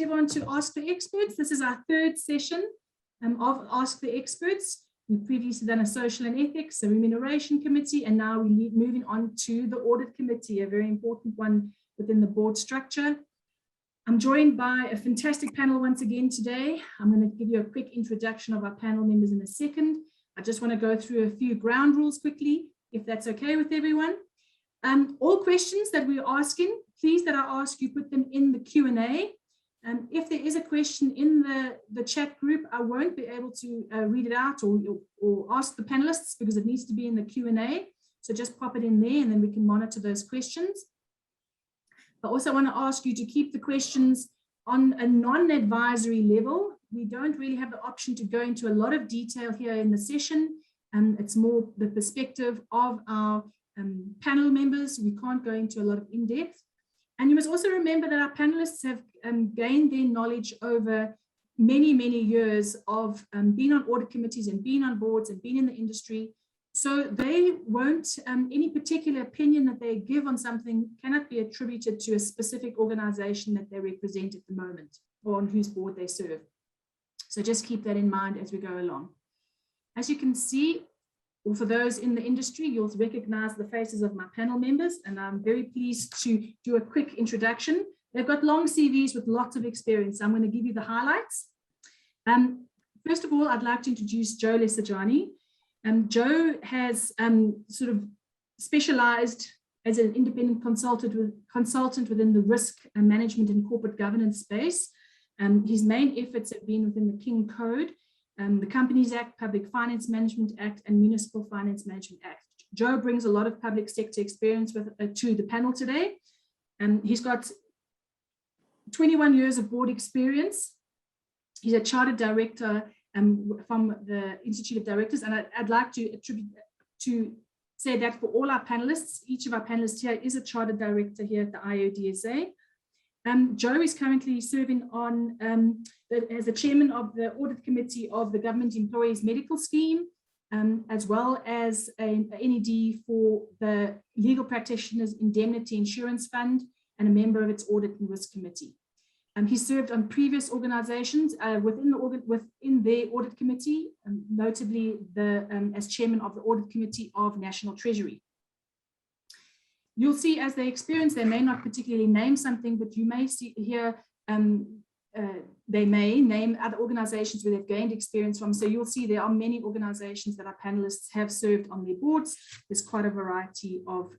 everyone to Ask the Experts. This is our third session of Ask the Experts. We've previously done a social and ethics, a remuneration committee, and now we're moving on to the audit committee, a very important one within the board structure. I'm joined by a fantastic panel once again today. I'm going to give you a quick introduction of our panel members in a second. I just want to go through a few ground rules quickly, if that's okay with everyone. All questions that we're asking, please that I ask you put them in the Q&A. If there is a question in the chat group, I won't be able to read it out or ask the panelists because it needs to be in the Q&A. So just pop it in there and then we can monitor those questions. I also want to ask you to keep the questions on a non-advisory level. We don't really have the option to go into a lot of detail here in the session. It's more the perspective of our panel members. We can't go into a lot of in-depth. And you must also remember that our panelists have gained their knowledge over many, many years of being on audit committees and being on boards and being in the industry. So they won't, any particular opinion that they give on something cannot be attributed to a specific organization that they represent at the moment or on whose board they serve. So just keep that in mind as we go along. As you can see, or for those in the industry, you'll recognize the faces of my panel members, and I'm very pleased to do a quick introduction. They've got long CVs with lots of experience. I'm going to give you the highlights. First of all, I'd like to introduce Joe Lesejane. Joe has sort of specialized as an independent consultant within the risk and management and corporate governance space. His main efforts have been within the King Code, the Companies Act, Public Finance Management Act, and Municipal Finance Management Act. Joe brings a lot of public sector experience to the panel today. He's got 21 years of board experience. He's a chartered director from the Institute of Directors, and I'd like to say that for all our panelists, each of our panelists here is a chartered director here at the IODSA. Joe is currently serving on as the chairman of the audit committee of the Government Employees Medical Scheme, as well as an NED for the Legal Practitioners Indemnity Insurance Fund and a member of its audit and risk committee. He served on previous organizations within their audit committee, notably as chairman of the audit committee of National Treasury. You'll see as they experience, they may not particularly name something, but you may see here, they may name other organizations where they've gained experience from. So you'll see there are many organizations that our panelists have served on their boards. There's quite a variety of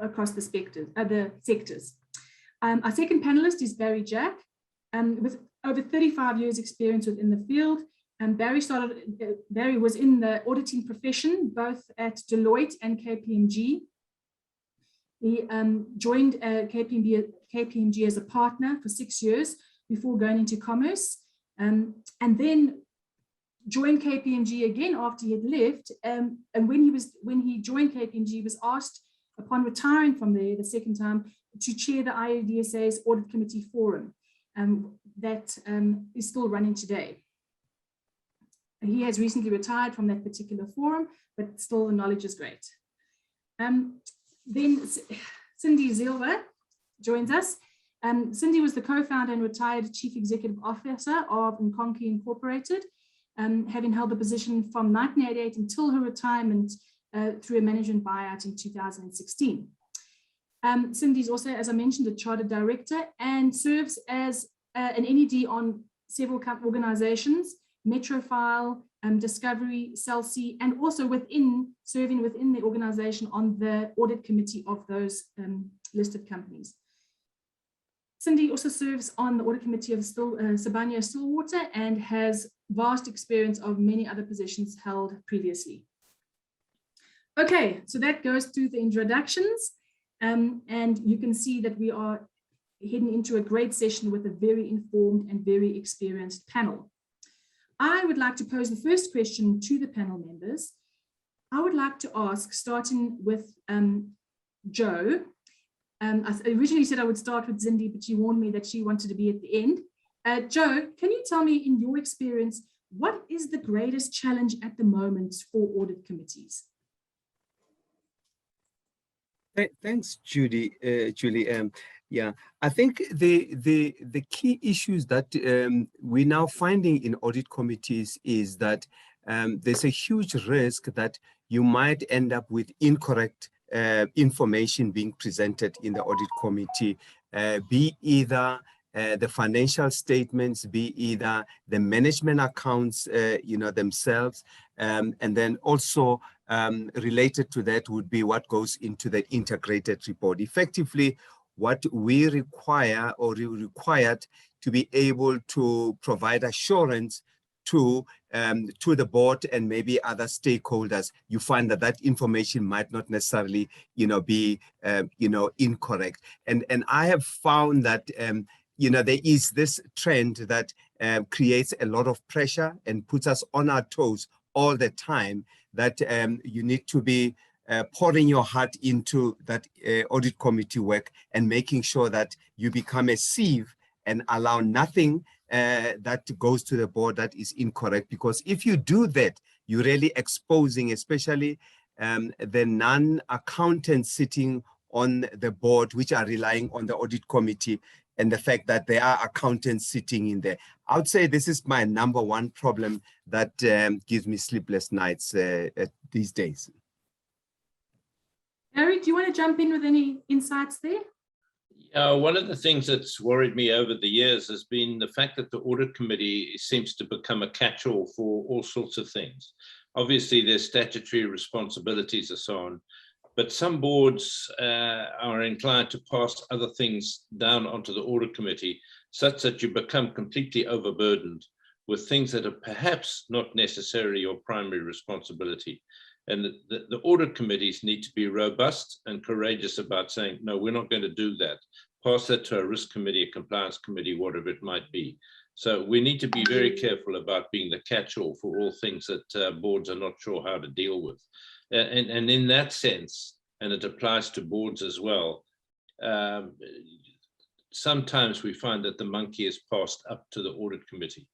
across the sectors. Our second panelist is Barrie Jack, with over 35 years experience within the field. Barrie was in the auditing profession, both at Deloitte and KPMG. He joined KPMG as a partner for 6 years before going into commerce, and then joined KPMG again after he had left. And when he joined KPMG, he was asked, upon retiring from there the second time, to chair the IODSA's Audit Committee Forum that is still running today. And he has recently retired from that particular forum, but still the knowledge is great. Then Cindy Silva joins us. Cindy was the co-founder and retired chief executive officer of Nkonki Incorporated, having held the position from 1988 until her retirement through a management buyout in 2016. Cindy is also, as I mentioned, a chartered director and serves as an NED on several organizations, Metrofile, Discovery, Celsi, and also serving within the organization on the audit committee of those listed companies. Cindy also serves on the audit committee of Sibanye-Stillwater and has vast experience of many other positions held previously. Okay, so that goes through the introductions, and you can see that we are heading into a great session with a very informed and very experienced panel. I would like to pose the first question to the panel members. I would like to ask, starting with Joe. I originally said I would start with Cindy, but she warned me that she wanted to be at the end. Joe, can you tell me, in your experience, what is the greatest challenge at the moment for audit committees? Thanks, Julie. Yeah, I think the key issues that we're now finding in audit committees is that there's a huge risk that you might end up with incorrect information being presented in the audit committee, be either the financial statements, be either the management accounts, themselves, and then also related to that would be what goes into the integrated report. Effectively, what we require or required to be able to provide assurance to the board and maybe other stakeholders, you find that that information might not necessarily, be, incorrect. And I have found that, there is this trend that creates a lot of pressure and puts us on our toes all the time, that you need to be pouring your heart into that audit committee work and making sure that you become a sieve and allow nothing that goes to the board that is incorrect. Because if you do that, you're really exposing, especially the non-accountants sitting on the board, which are relying on the audit committee, and the fact that there are accountants sitting in there. I would say this is my number one problem that gives me sleepless nights these days. Barrie, do you want to jump in with any insights there? One of the things that's worried me over the years has been the fact that the audit committee seems to become a catch-all for all sorts of things. Obviously, there's statutory responsibilities and so on, but some boards are inclined to pass other things down onto the audit committee, such that you become completely overburdened with things that are perhaps not necessarily your primary responsibility. And the audit committees need to be robust and courageous about saying, no, we're not going to do that. Pass that to a risk committee, a compliance committee, whatever it might be. So we need to be very careful about being the catch-all for all things that boards are not sure how to deal with. And in that sense, and it applies to boards as well, sometimes we find that the monkey is passed up to the audit committee.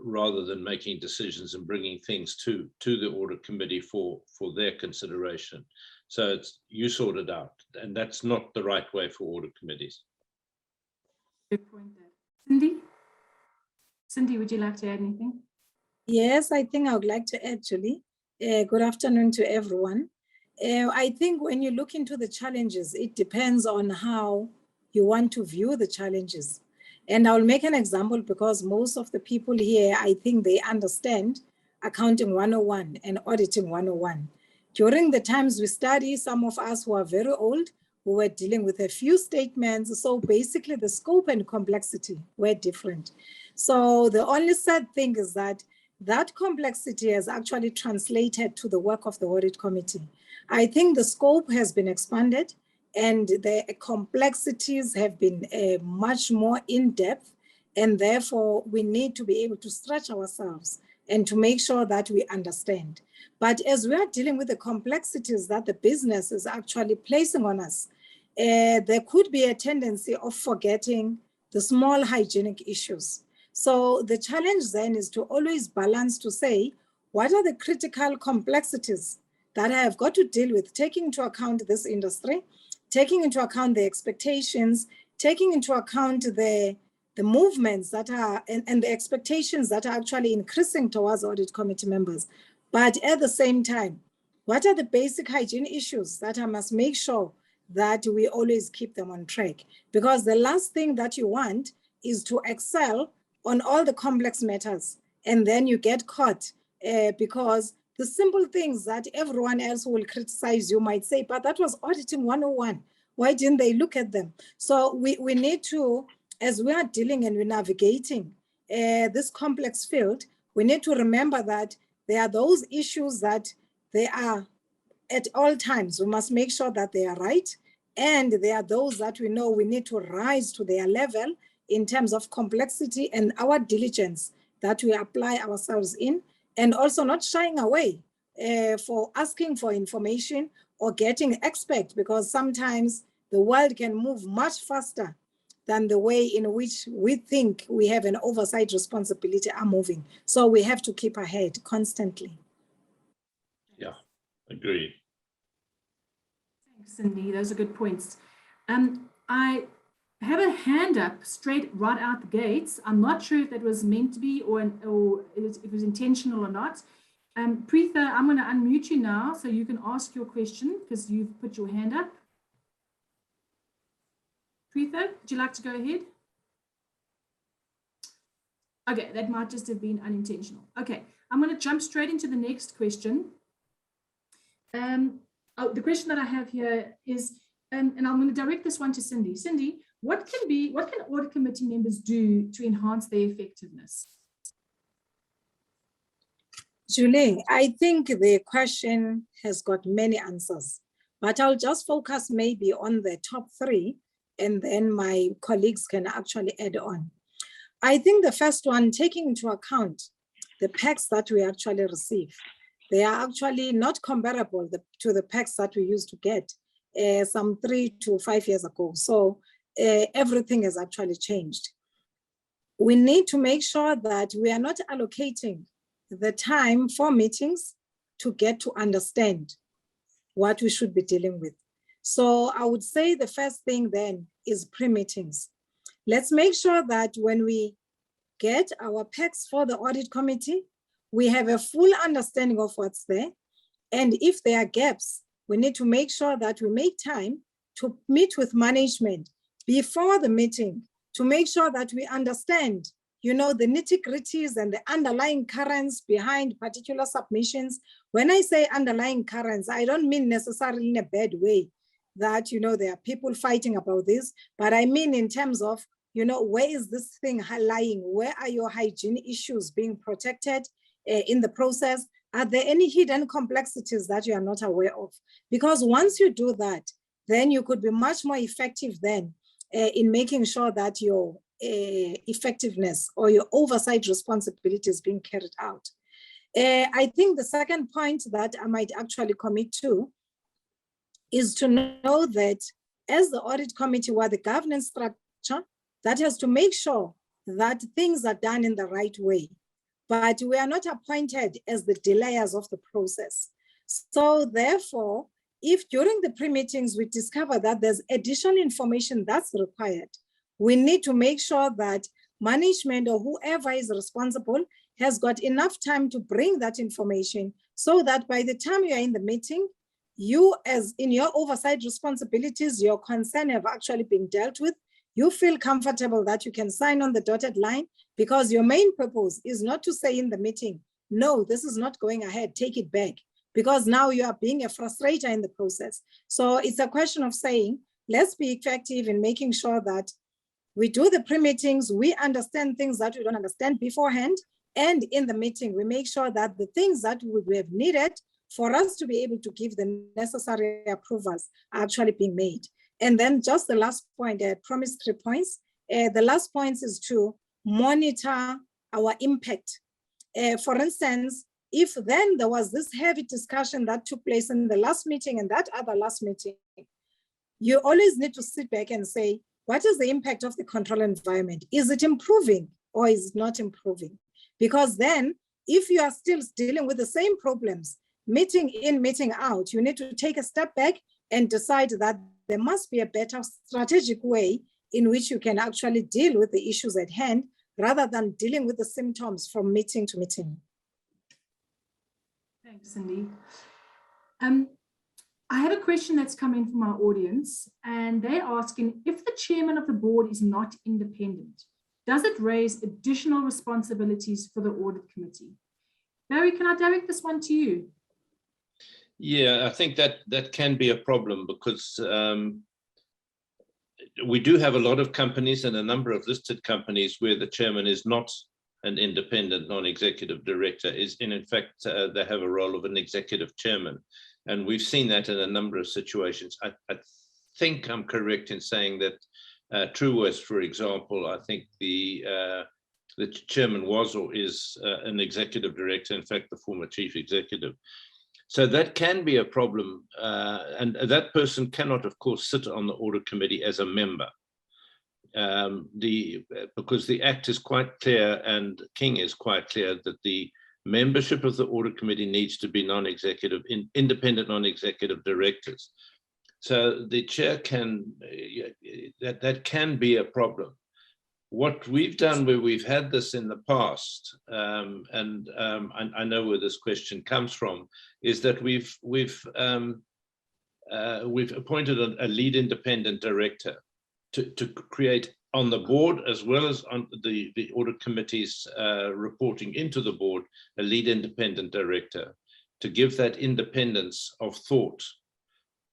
Rather than making decisions and bringing things to the audit committee for their consideration. So it's, you sort it out, and that's not the right way for audit committees. Good point there. Cindy, would you like to add anything? Yes, I think I would like to add, Julie. Good afternoon to everyone. I think when you look into the challenges, it depends on how you want to view the challenges. And I'll make an example because most of the people here, I think they understand Accounting 101 and Auditing 101. During the times we study, some of us who are very old, who were dealing with a few statements. So basically the scope and complexity were different. So the only sad thing is that that complexity has actually translated to the work of the audit committee. I think the scope has been expanded, and the complexities have been much more in-depth, and therefore we need to be able to stretch ourselves and to make sure that we understand. But as we are dealing with the complexities that the business is actually placing on us, there could be a tendency of forgetting the small hygienic issues. So the challenge then is to always balance to say, what are the critical complexities that I have got to deal with, taking into account this industry, taking into account the expectations, taking into account the movements that are, and the expectations that are actually increasing towards audit committee members. But at the same time, what are the basic hygiene issues that I must make sure that we always keep them on track? Because the last thing that you want is to excel on all the complex matters, and then you get caught because the simple things that everyone else will criticize you might say, but that was Auditing 101. Why didn't they look at them? So we need to, as we are dealing and we're navigating this complex field, we need to remember that there are those issues that they are at all times. We must make sure that they are right. And there are those that we know we need to rise to their level in terms of complexity and our diligence that we apply ourselves in. And also not shying away for asking for information or getting expert, because sometimes the world can move much faster than the way in which we think we have an oversight responsibility are moving. So we have to keep ahead constantly. Yeah, agreed. Thanks, Cindy. Those are good points. I I have a hand up straight right out the gates. I'm not sure if that was meant to be or it was intentional or not. Preetha, I'm going to unmute you now so you can ask your question because you've put your hand up. Preetha, would you like to go ahead? Okay, that might just have been unintentional. Okay, I'm going to jump straight into the next question. The question that I have here is, and I'm going to direct this one to Cindy. Cindy, what can audit committee members do to enhance their effectiveness? Julie, I think the question has got many answers, but I'll just focus maybe on the top 3, and then my colleagues can actually add on. I think the first one, taking into account the packs that we actually receive, they are actually not comparable to the packs that we used to get some 3 to 5 years ago. So everything has actually changed. We need to make sure that we are not allocating the time for meetings to get to understand what we should be dealing with. So I would say the first thing then is pre-meetings. Let's make sure that when we get our packs for the audit committee, we have a full understanding of what's there. And if there are gaps, we need to make sure that we make time to meet with management before the meeting to make sure that we understand, you know, the nitty-gritties and the underlying currents behind particular submissions. When I say underlying currents, I don't mean necessarily in a bad way that, you know, there are people fighting about this, but I mean in terms of, you know, where is this thing lying? Where are your hygiene issues being protected in the process? Are there any hidden complexities that you are not aware of? Because once you do that, then you could be much more effective then in making sure that your effectiveness or your oversight responsibility is being carried out. I think the second point that I might actually commit to is to know that as the audit committee, we're the governance structure that has to make sure that things are done in the right way. But we are not appointed as the delayers of the process. So therefore, if during the pre-meetings we discover that there's additional information that's required, we need to make sure that management or whoever is responsible has got enough time to bring that information so that by the time you are in the meeting, you as in your oversight responsibilities, your concern have actually been dealt with. You feel comfortable that you can sign on the dotted line because your main purpose is not to say in the meeting, no, this is not going ahead, take it back, because now you are being a frustrator in the process. So it's a question of saying, let's be effective in making sure that we do the pre-meetings, we understand things that we don't understand beforehand, and in the meeting, we make sure that the things that we have needed for us to be able to give the necessary approvals are actually being made. And then just the last point, I promised 3 points. The last point is to monitor our impact. For instance, if then there was this heavy discussion that took place in the last meeting and that other last meeting, you always need to sit back and say, what is the impact of the control environment? Is it improving or is it not improving? Because then if you are still dealing with the same problems, meeting in, meeting out, you need to take a step back and decide that there must be a better strategic way in which you can actually deal with the issues at hand rather than dealing with the symptoms from meeting to meeting. Thanks, Cindy. I have a question that's coming from our audience, and they're asking, if the chairman of the board is not independent, does it raise additional responsibilities for the audit committee? Barrie, can I direct this one to you? Yeah, I think that can be a problem because we do have a lot of companies and a number of listed companies where the chairman is not an independent non-executive director, in fact, they have a role of an executive chairman. And we've seen that in a number of situations. I think I'm correct in saying that Truworth, for example, I think the chairman was or is an executive director, in fact, the former chief executive. So that can be a problem. And that person cannot, of course, sit on the audit committee as a member. Because the Act is quite clear and King is quite clear that the membership of the audit committee needs to be non-executive, independent non-executive directors. So the chair can, that can be a problem. What we've done where we've had this in the past, and I know where this question comes from, is that we've appointed a lead independent director to create on the board, as well as on the audit committee's reporting into the board, a lead independent director to give that independence of thought.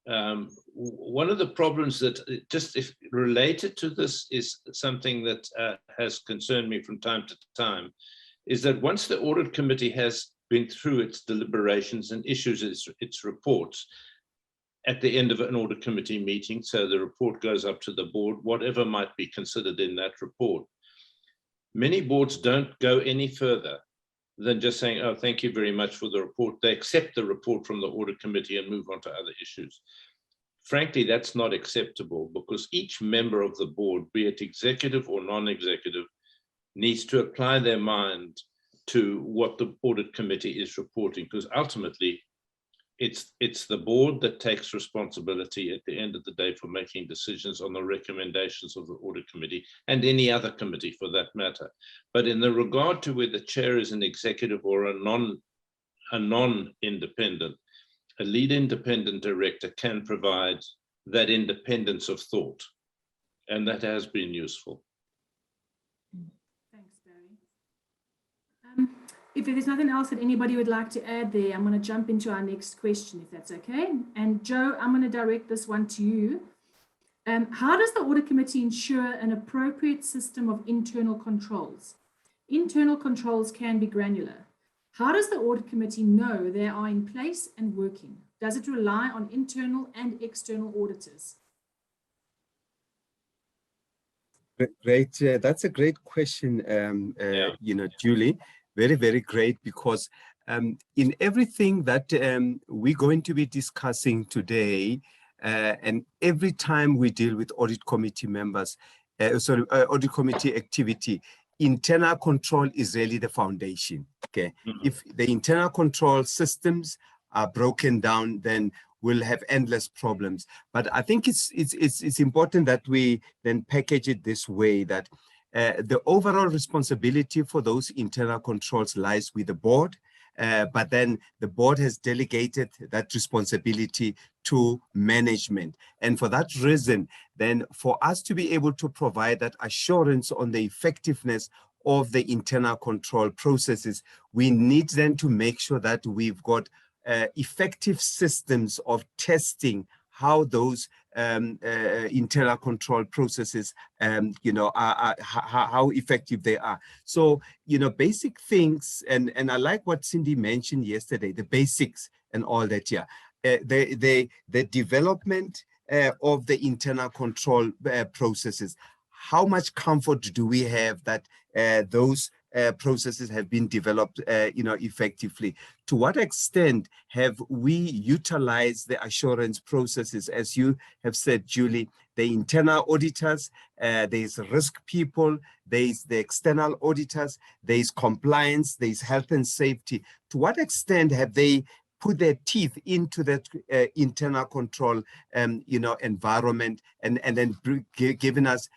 One of the problems that just if related to this is something that has concerned me from time to time, is that once the audit committee has been through its deliberations and issues its reports, at the end of an audit committee meeting, so the report goes up to the board, whatever might be considered in that report. Many boards don't go any further than just saying, oh, thank you very much for the report. They accept the report from the audit committee and move on to other issues. Frankly, that's not acceptable, because each member of the board, be it executive or non-executive, needs to apply their mind to what the audit committee is reporting, because ultimately, it's the board that takes responsibility at the end of the day for making decisions on the recommendations of the audit committee and any other committee for that matter. But in the regard to where the chair is an executive or a non-independent, a lead independent director can provide that independence of thought, and that has been useful. Thanks, Barrie. If there's nothing else that anybody would like to add there, I'm going to jump into our next question, if that's okay. And Joe, I'm going to direct this one to you. How does the audit committee ensure an appropriate system of internal controls? Internal controls can be granular. How does the audit committee know they are in place and working? Does it rely on internal and external auditors? Great. That's a great question, Julie. Very, very great, because in everything that we're going to be discussing today, and every time we deal with audit committee members, audit committee activity, internal control is really the foundation. Okay, if the internal control systems are broken down, then we'll have endless problems. But I think it's important that we then package it this way, that the overall responsibility for those internal controls lies with the board, but then the board has delegated that responsibility to management. And for that reason, then for us to be able to provide that assurance on the effectiveness of the internal control processes, we need then to make sure that we've got effective systems of testing how those internal control processes, how effective they are. So, basic things, and I like what Cindy mentioned yesterday, the basics and all that, yeah. The development of the internal control processes. How much comfort do we have that those processes have been developed, effectively? To what extent have we utilized the assurance processes? As you have said, Julie, the internal auditors, there's risk people, there's the external auditors, there's compliance, there's health and safety. To what extent have they put their teeth into that internal control, environment, and then giving us,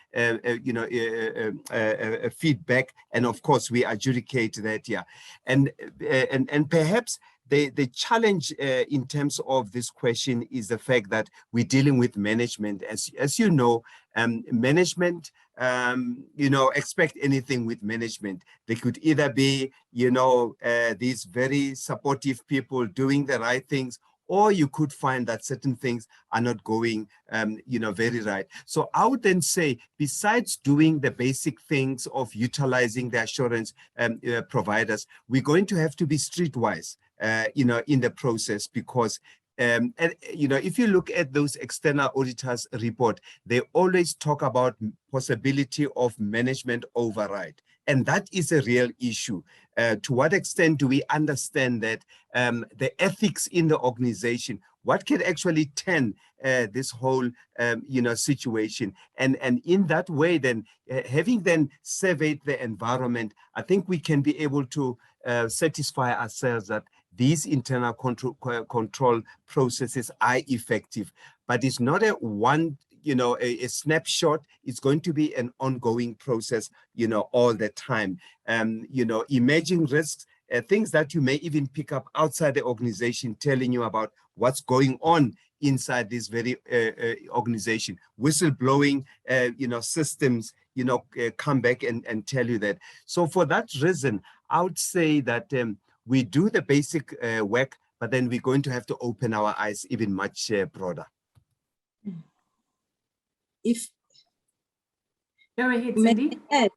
feedback, and of course we adjudicate that, yeah, and perhaps the challenge in terms of this question is the fact that we're dealing with management, as you know, management. Expect anything with management. They could either be, these very supportive people doing the right things, or you could find that certain things are not going, very right. So I would then say, besides doing the basic things of utilizing the assurance providers, we're going to have to be streetwise, in the process, because if you look at those external auditors report, they always talk about possibility of management override. And that is a real issue. To what extent do we understand that the ethics in the organization, what can actually turn this whole, situation? And in that way, then, having then surveyed the environment, I think we can be able to satisfy ourselves that these internal control processes are effective. But it's not a one, a snapshot. It's going to be an ongoing process, all the time. Emerging risks, things that you may even pick up outside the organization, telling you about what's going on inside this very organization. Whistleblowing, systems, come back and tell you that. So for that reason, I would say that we do the basic work, but then we're going to have to open our eyes even much broader. If Go ahead, may Cindy. I add?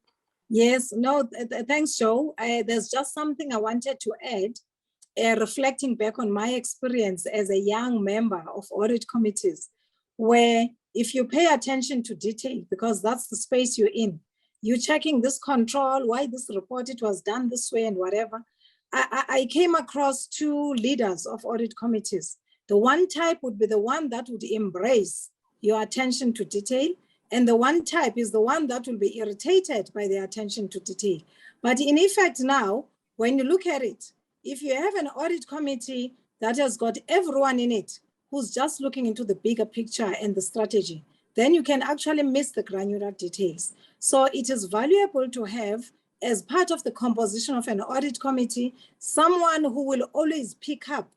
Yes, no, thanks, Joe. There's just something I wanted to add, reflecting back on my experience as a young member of audit committees, where if you pay attention to detail, because that's the space you're in, you're checking this control, why this report, it was done this way and whatever. I came across two leaders of audit committees. The one type would be the one that would embrace your attention to detail, and the one type is the one that will be irritated by the attention to detail. But in effect now, when you look at it, if you have an audit committee that has got everyone in it who's just looking into the bigger picture and the strategy, then you can actually miss the granular details. So it is valuable to have, as part of the composition of an audit committee, someone who will always pick up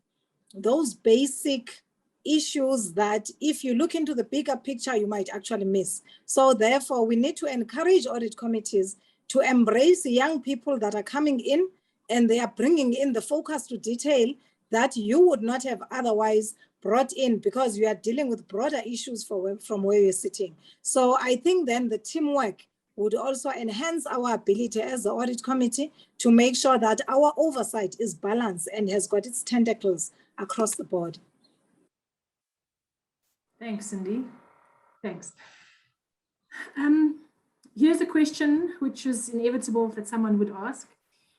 those basic issues that if you look into the bigger picture, you might actually miss. So therefore, we need to encourage audit committees to embrace the young people that are coming in, and they are bringing in the focus to detail that you would not have otherwise brought in, because you are dealing with broader issues from where you're sitting. So I think then the teamwork would also enhance our ability as the audit committee to make sure that our oversight is balanced and has got its tentacles across the board. Thanks, Cindy. Thanks. Here's a question which is inevitable that someone would ask.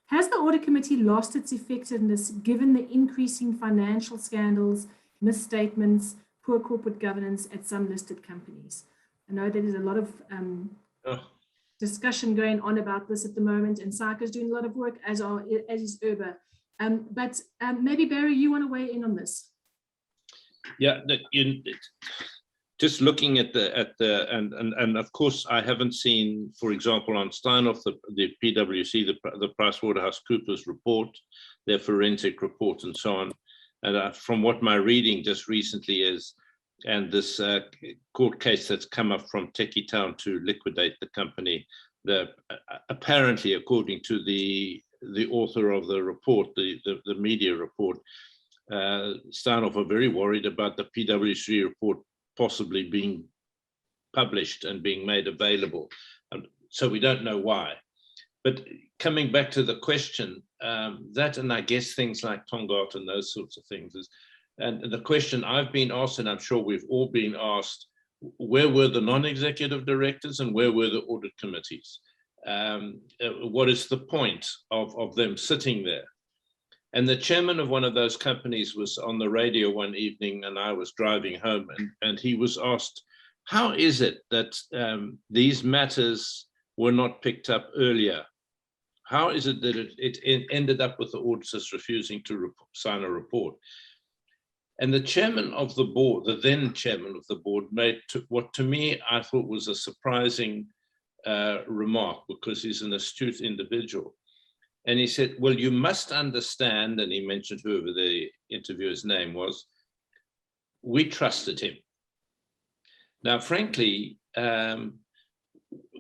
Has the audit committee lost its effectiveness given the increasing financial scandals, misstatements, poor corporate governance at some listed companies? I know there is a lot of discussion going on about this at the moment, and SARC is doing a lot of work, as is URBA. But maybe Barrie, you want to weigh in on this? Yeah, just looking at and of course I haven't seen, for example, on Steinhoff, the PwC, the PricewaterhouseCoopers report, their forensic report, and so on. And from what my reading just recently is, and this court case that's come up from Techie Town to liquidate the company, apparently, according to the author of the report, the media report, Steinhoff are very worried about the PwC report possibly being published and being made available. So we don't know why. But coming back to the question, that, and I guess things like Tongaat and those sorts of things, and the question I've been asked, and I'm sure we've all been asked, where were the non-executive directors and where were the audit committees? What is the point of them sitting there? And the chairman of one of those companies was on the radio one evening, and I was driving home, and he was asked, how is it that these matters were not picked up earlier? How is it that it ended up with the auditors refusing to sign a report? And the chairman of the board, the then chairman of the board, made what to me I thought was a surprising remark, because he's an astute individual. And he said, well, you must understand, and he mentioned whoever the interviewer's name was, we trusted him. Now, frankly, when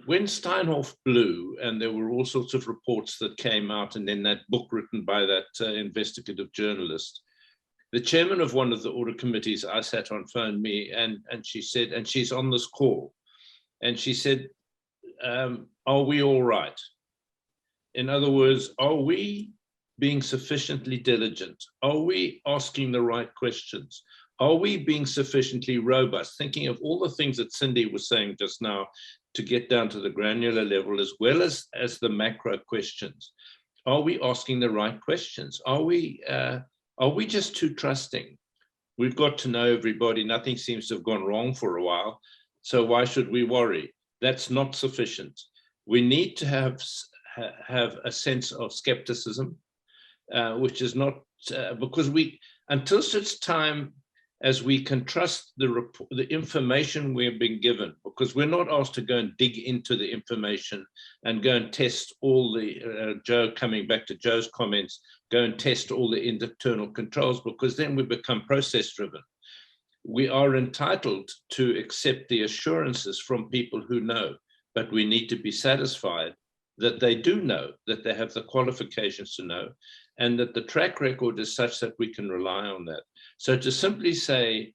Steinhoff blew, and there were all sorts of reports that came out, and then that book written by that investigative journalist, the chairman of one of the audit committees I sat on phoned me, and she said, and she's on this call, and she said, are we all right? In other words, are we being sufficiently diligent? Are we asking the right questions? Are we being sufficiently robust? Thinking of all the things that Cindy was saying just now, to get down to the granular level as well as the macro questions. Are we asking the right questions? Are we just too trusting? We've got to know everybody. Nothing seems to have gone wrong for a while. So why should we worry? That's not sufficient. We need to have a sense of skepticism, which is not because until such time as we can trust the information we're being given, because we're not asked to go and dig into the information and go and test all the, Joe, coming back to Joe's comments, go and test all the internal controls, because then we become process driven. We are entitled to accept the assurances from people who know, but we need to be satisfied that they do know, that they have the qualifications to know, and that the track record is such that we can rely on that. So to simply say,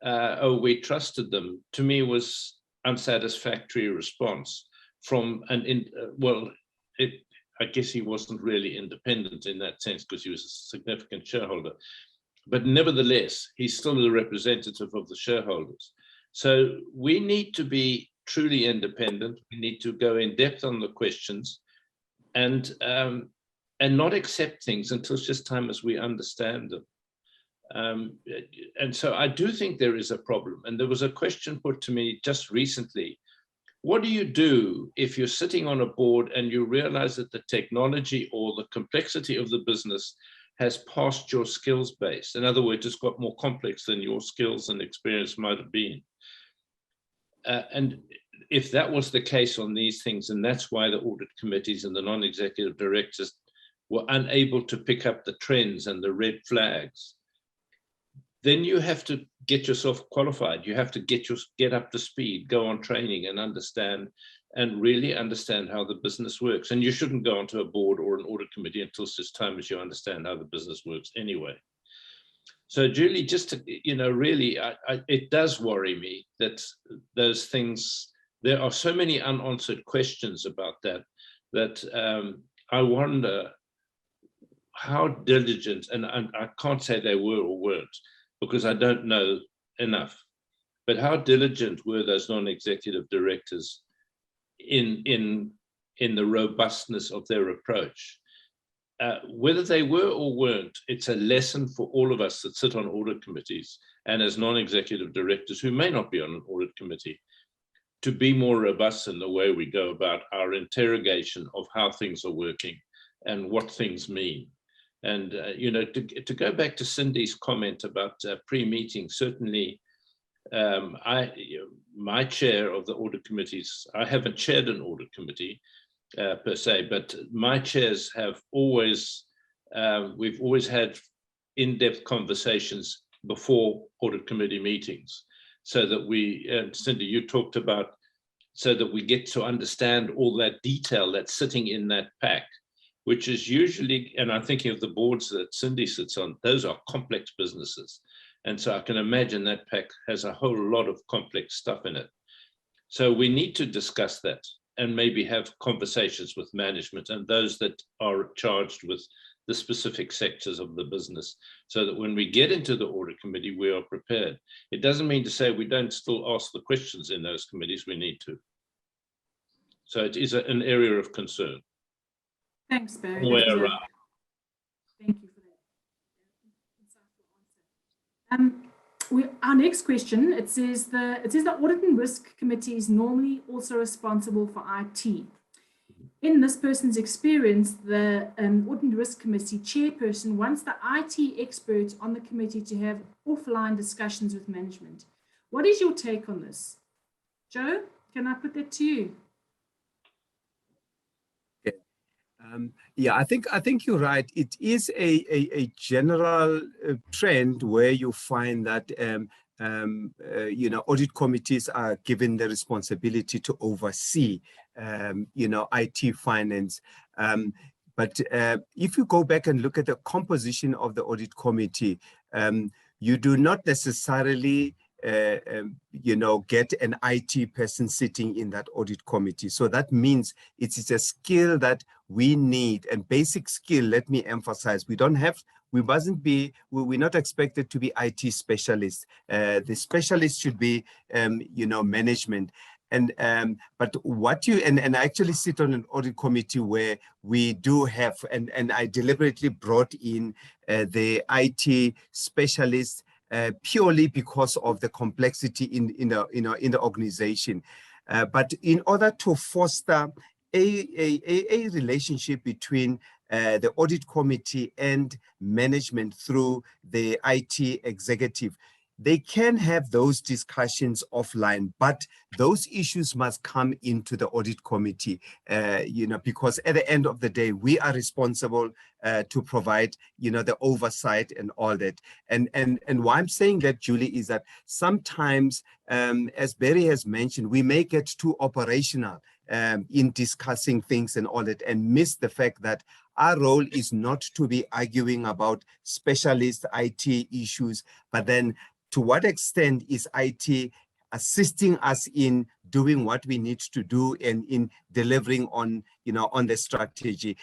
oh, we trusted them, to me was unsatisfactory response from I guess he wasn't really independent in that sense because he was a significant shareholder. But nevertheless, he's still the representative of the shareholders. So we need to be truly independent. We need to go in depth on the questions and not accept things until such time as we understand them. And so I do think there is a problem. And there was a question put to me just recently. What do you do if you're sitting on a board and you realize that the technology or the complexity of the business has passed your skills base? In other words, it's got more complex than your skills and experience might have been. And if that was the case on these things, and that's why the audit committees and the non-executive directors were unable to pick up the trends and the red flags, then you have to get yourself qualified. You have to get up to speed, go on training and understand, and really understand how the business works. And you shouldn't go onto a board or an audit committee until such time as you understand how the business works anyway. So Julie, just to, really, it does worry me that those things, there are so many unanswered questions about that, I wonder how diligent, and I can't say they were or weren't, because I don't know enough, but how diligent were those non-executive directors in the robustness of their approach? Whether they were or weren't, it's a lesson for all of us that sit on audit committees and as non-executive directors who may not be on an audit committee, to be more robust in the way we go about our interrogation of how things are working and what things mean. And, to go back to Cindy's comment about pre-meeting, certainly my chair of the audit committees, I haven't chaired an audit committee per se, but my chairs have always, we've always had in-depth conversations before audit committee meetings, so that we, and Cindy, you talked about, so that we get to understand all that detail that's sitting in that pack, which is usually, and I'm thinking of the boards that Cindy sits on, those are complex businesses. And so I can imagine that pack has a whole lot of complex stuff in it. So we need to discuss that and maybe have conversations with management and those that are charged with the specific sectors of the business, so that when we get into the audit committee, we are prepared. It doesn't mean to say we don't still ask the questions in those committees, we need to. So it is an area of concern. Thanks, Barrie. Thank you for that. Our next question, it says the Audit and Risk Committee is normally also responsible for IT. In this person's experience, the Audit and Risk Committee chairperson wants the IT expert on the committee to have offline discussions with management. What is your take on this? Joe, can I put that to you? Yeah, I think you're right. It is a general trend where you find that audit committees are given the responsibility to oversee IT finance. But if you go back and look at the composition of the audit committee, you do not necessarily get an IT person sitting in that audit committee. So that means it is a skill that we need, and basic skill, let me emphasize, we're not expected to be IT specialists. The specialist should be, management. But what and I actually sit on an audit committee where we do have, and I deliberately brought in the IT specialists purely because of the complexity in the organization. But in order to foster a relationship between the audit committee and management through the IT executive, they can have those discussions offline, but those issues must come into the audit committee, because at the end of the day, we are responsible to provide, the oversight and all that. And why I'm saying that, Julie, is that sometimes, as Barrie has mentioned, we may get too operational in discussing things and all that, and miss the fact that our role is not to be arguing about specialist IT issues, but then to what extent is IT assisting us in doing what we need to do and in delivering on, on the strategy,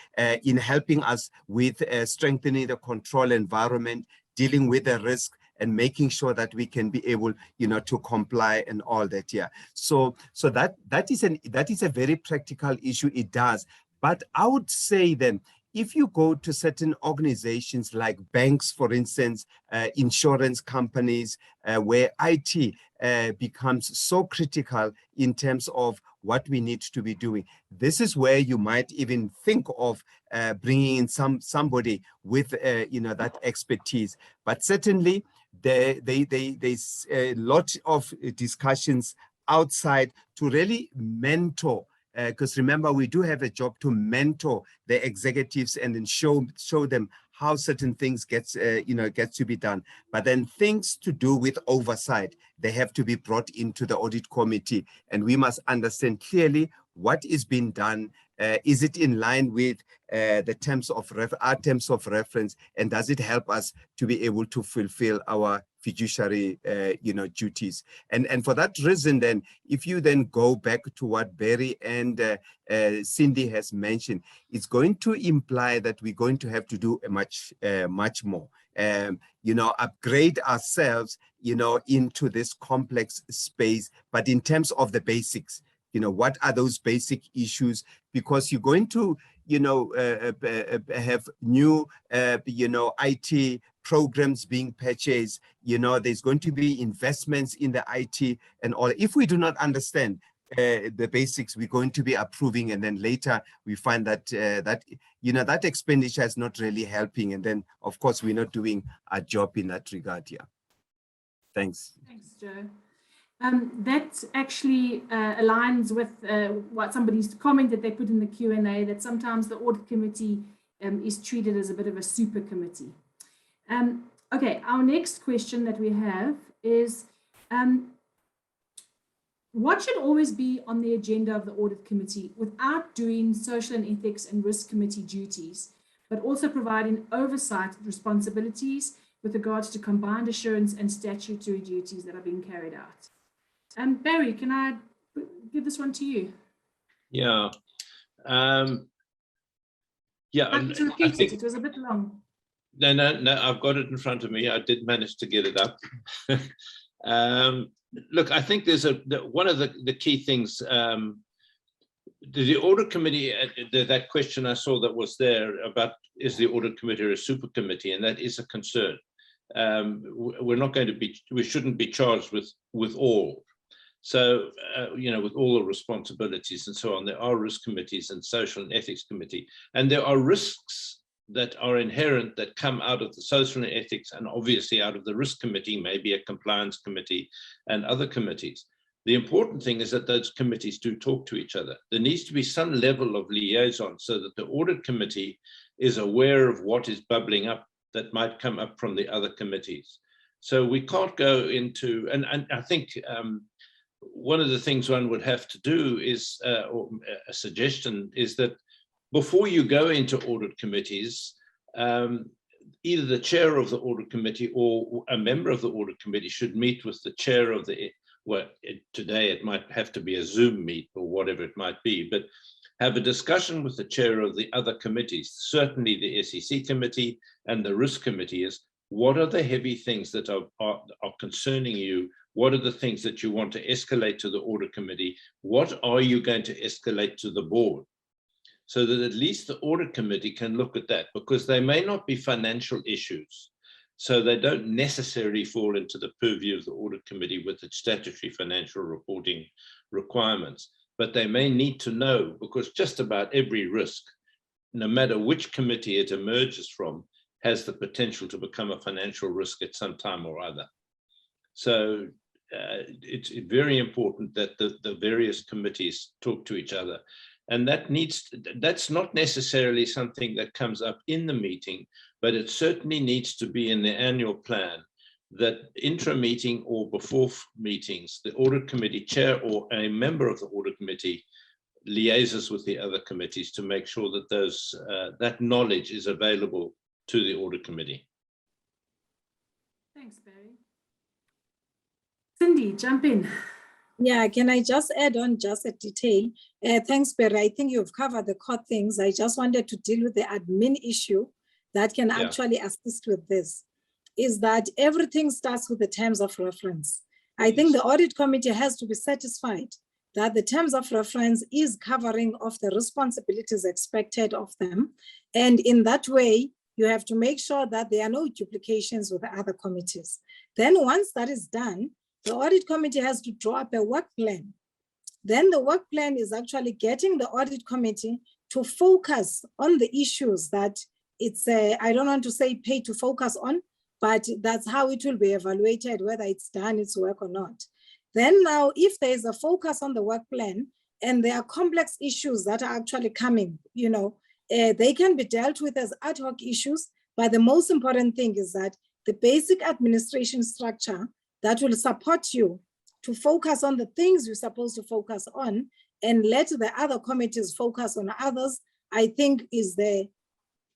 in helping us with strengthening the control environment, dealing with the risk, and making sure that we can be able, to comply and all that. Yeah. So that is a very practical issue. It does. But I would say then, if you go to certain organizations like banks, for instance, insurance companies, where IT becomes so critical in terms of what we need to be doing, this is where you might even think of bringing in somebody with, that expertise. But certainly, there's a lot of discussions outside to really mentor. Because remember, we do have a job to mentor the executives and then show them how certain things gets to be done. But then things to do with oversight, they have to be brought into the audit committee, and we must understand clearly what is being done. Is it in line with the terms of our terms of reference, and does it help us to be able to fulfill our fiduciary duties? And for that reason, then, if you then go back to what Barrie and Cindy has mentioned, it's going to imply that we're going to have to do much more, upgrade ourselves, into this complex space. But in terms of the basics, what are those basic issues? Because you're going to, have new, IT programs being purchased. There's going to be investments in the IT and all. If we do not understand the basics, we're going to be approving, and then later we find that that expenditure is not really helping, and then of course we're not doing our job in that regard. Yeah. Thanks. Thanks, Joe. That actually aligns with what somebody's comment that they put in the Q&A, that sometimes the audit committee is treated as a bit of a super committee. Okay, our next question that we have is, what should always be on the agenda of the audit committee without doing social and ethics and risk committee duties, but also providing oversight responsibilities with regards to combined assurance and statutory duties that are being carried out? Barrie, can I give this one to you? Yeah. Yeah. To repeat it was a bit long. No, I've got it in front of me. I did manage to get it up. Look, I think there's one of the key things, the audit committee, that question I saw that was there about, is the audit committee a super committee? And that is a concern. We're not going to be, we shouldn't be charged with all. So, with all the responsibilities and so on. There are risk committees and social and ethics committee, and there are risks that are inherent that come out of the social and ethics, and obviously out of the risk committee, maybe a compliance committee and other committees. The important thing is that those committees do talk to each other. There needs to be some level of liaison so that the audit committee is aware of what is bubbling up that might come up from the other committees. So we can't go into, and I think one of the things one would have to do is, or a suggestion is that before you go into audit committees, either the chair of the audit committee or a member of the audit committee should meet with the chair of the, today it might have to be a Zoom meet or whatever it might be, but have a discussion with the chair of the other committees, certainly the SEC committee and the risk committee, is what are the heavy things that are concerning you? What are the things that you want to escalate to the audit committee? What are you going to escalate to the board? So that at least the audit committee can look at that, because they may not be financial issues. So they don't necessarily fall into the purview of the audit committee with its statutory financial reporting requirements, but they may need to know, because just about every risk no matter which committee it emerges from, has the potential to become a financial risk at some time or other. So it's very important that the various committees talk to each other. And that's not necessarily something that comes up in the meeting, but it certainly needs to be in the annual plan, that intra-meeting or before meetings, the audit committee chair or a member of the audit committee liaises with the other committees to make sure that that knowledge is available to the audit committee. Thanks, Barrie. Cindy, jump in. Yeah, can I just add on just a detail? Thanks, Barrie. I think you've covered the core things. I just wanted to deal with the admin issue that can actually assist with this, is that everything starts with the terms of reference. I think the audit committee has to be satisfied that the terms of reference is covering of the responsibilities expected of them. And in that way, you have to make sure that there are no duplications with the other committees. Then once that is done, the audit committee has to draw up a work plan. Then the work plan is actually getting the audit committee to focus on the issues that it's, I don't want to say paid to focus on, but that's how it will be evaluated, whether it's done its work or not. Then now, if there is a focus on the work plan and there are complex issues that are actually coming, they can be dealt with as ad hoc issues, but the most important thing is that the basic administration structure that will support you to focus on the things you're supposed to focus on and let the other committees focus on others, I think is the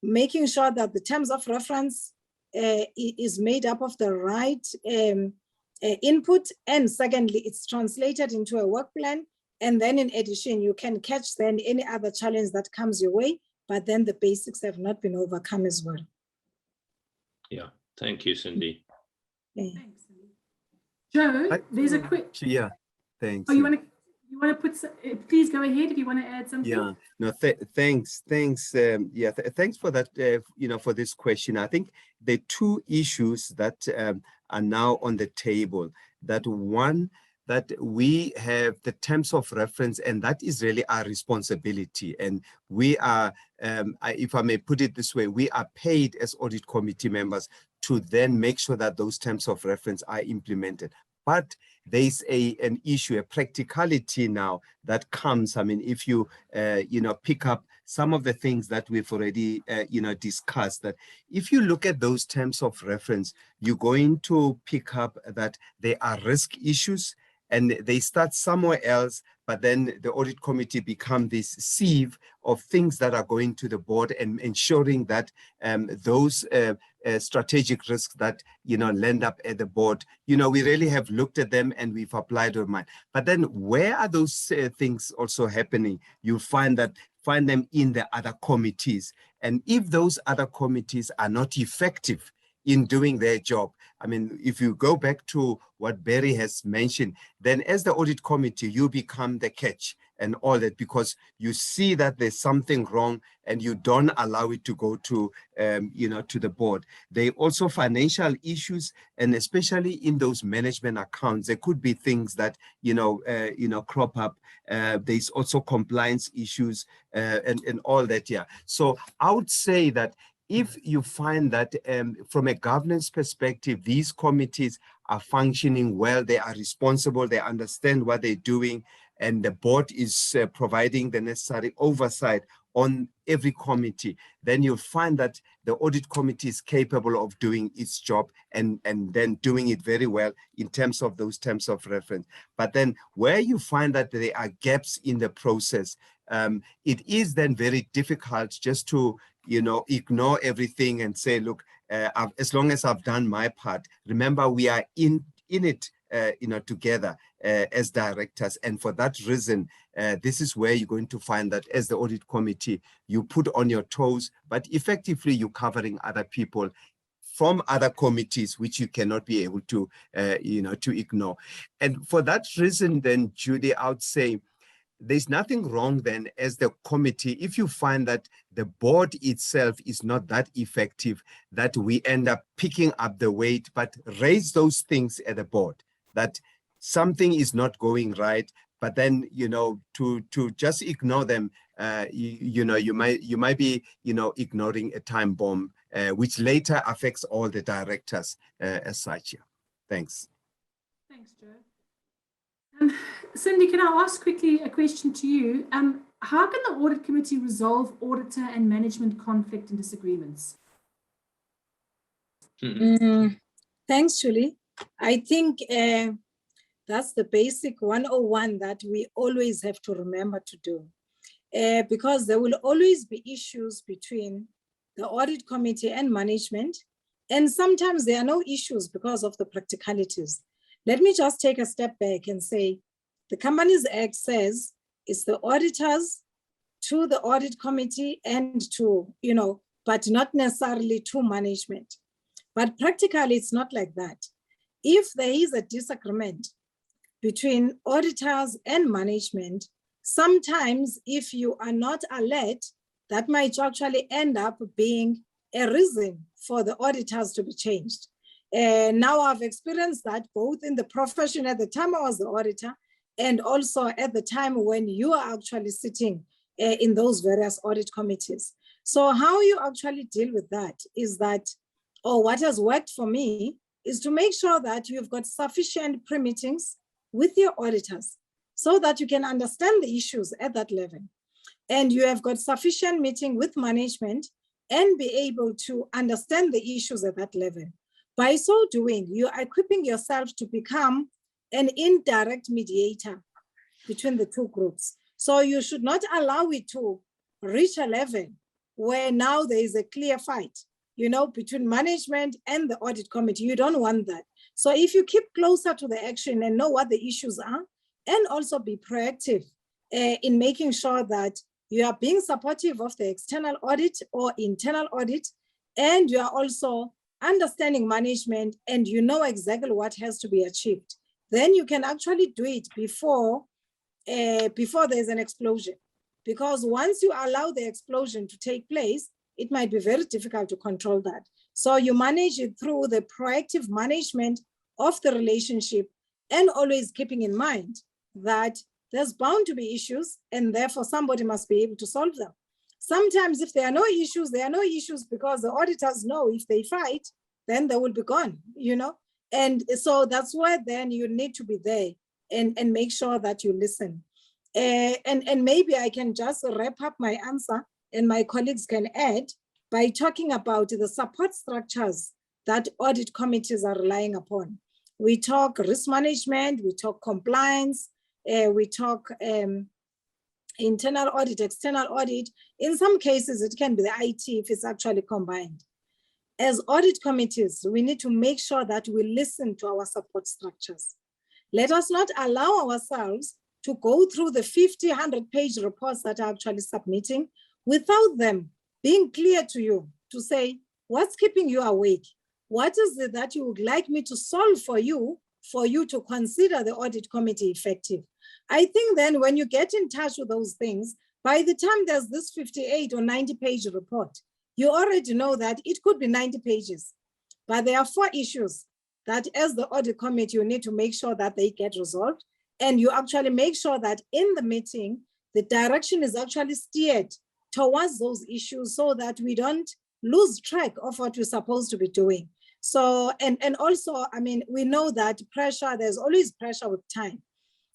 making sure that the terms of reference is made up of the right input. And secondly, it's translated into a work plan. And then in addition, you can catch then any other challenge that comes your way, but then the basics have not been overcome as well. Yeah, thank you, Cindy. Okay. Thanks, Cindy. Joe, there's a quick. Yeah, thanks. Oh, you want to put? Please go ahead if you want to add something. Yeah, no, thanks. Thanks for that. For this question, I think the two issues that are now on the table. That one, that we have the terms of reference, and that is really our responsibility. And we are, if I may put it this way, we are paid as audit committee members to then make sure that those terms of reference are implemented. But there's an issue, a practicality now that comes. I mean, if you, pick up some of the things that we've already, discussed, that if you look at those terms of reference, you're going to pick up that there are risk issues and they start somewhere else, but then the audit committee become this sieve of things that are going to the board and ensuring that those strategic risks that, land up at the board, we really have looked at them and we've applied our mind. But then where are those things also happening? You find them in the other committees. And if those other committees are not effective in doing their job, I mean, if you go back to what Barrie has mentioned, then as the audit committee, you become the catch and all that, because you see that there's something wrong and you don't allow it to go to, to the board. There are also financial issues, and especially in those management accounts, there could be things that, crop up. There's also compliance issues and all that, yeah. So I would say that if you find that from a governance perspective, these committees are functioning well, they are responsible, they understand what they're doing, and the board is providing the necessary oversight on every committee, then you'll find that the audit committee is capable of doing its job and then doing it very well in terms of those terms of reference. But then where you find that there are gaps in the process, it is then very difficult just to ignore everything and say, look, as long as I've done my part. Remember, we are in it, together as directors. And for that reason, this is where you're going to find that as the audit committee, you put on your toes, but effectively you're covering other people from other committees, which you cannot be able to, to ignore. And for that reason, then, Judy, I would say, there's nothing wrong then as the committee, if you find that the board itself is not that effective, that we end up picking up the weight, but raise those things at the board, that something is not going right, but then, you know, to just ignore them, you might be, you know, ignoring a time bomb, which later affects all the directors as such. Yeah. Thanks. Thanks, Joe. Cindy, can I ask quickly a question to you? How can the Audit Committee resolve auditor and management conflict and disagreements? Thanks, Julie. I think that's the basic 101 that we always have to remember to do. Because there will always be issues between the Audit Committee and management. And sometimes there are no issues because of the practicalities. Let me just take a step back and say, the Companies Act says it's the auditors to the Audit Committee and to, you know, but not necessarily to management. But practically, it's not like that. If there is a disagreement between auditors and management, sometimes if you are not alert, that might actually end up being a reason for the auditors to be changed. Now I've experienced that both in the profession at the time I was the auditor and also at the time when you are actually sitting in those various audit committees. So how you actually deal with that is that, or what has worked for me is to make sure that you've got sufficient pre-meetings with your auditors so that you can understand the issues at that level. And you have got sufficient meeting with management and be able to understand the issues at that level. By so doing, you are equipping yourself to become an indirect mediator between the two groups. So you should not allow it to reach a level where now there is a clear fight, you know, between management and the audit committee. You don't want that. So if you keep closer to the action and know what the issues are, and also be proactive in making sure that you are being supportive of the external audit or internal audit, and you are also understanding management and you know exactly what has to be achieved, then you can actually do it before there's an explosion. Because once you allow the explosion to take place, it might be very difficult to control that. So you manage it through the proactive management of the relationship and always keeping in mind that there's bound to be issues and therefore somebody must be able to solve them. Sometimes if there are no issues, there are no issues because the auditors know if they fight, then they will be gone, you know? And so that's why then you need to be there and make sure that you listen. And maybe I can just wrap up my answer and my colleagues can add by talking about the support structures that audit committees are relying upon. We talk risk management, we talk compliance, we talk internal audit, external audit. In some cases, it can be the IT if it's actually combined. As audit committees, we need to make sure that we listen to our support structures. Let us not allow ourselves to go through the 50, 100-page reports that are actually submitting without them being clear to you to say, what's keeping you awake? What is it that you would like me to solve for you to consider the audit committee effective? I think then when you get in touch with those things, by the time there's this 58 or 90-page report, you already know that it could be 90 pages, but there are 4 issues that as the audit committee, you need to make sure that they get resolved. And you actually make sure that in the meeting, the direction is actually steered towards those issues so that we don't lose track of what we're supposed to be doing. So, and also, I mean, we know that pressure, there's always pressure with time.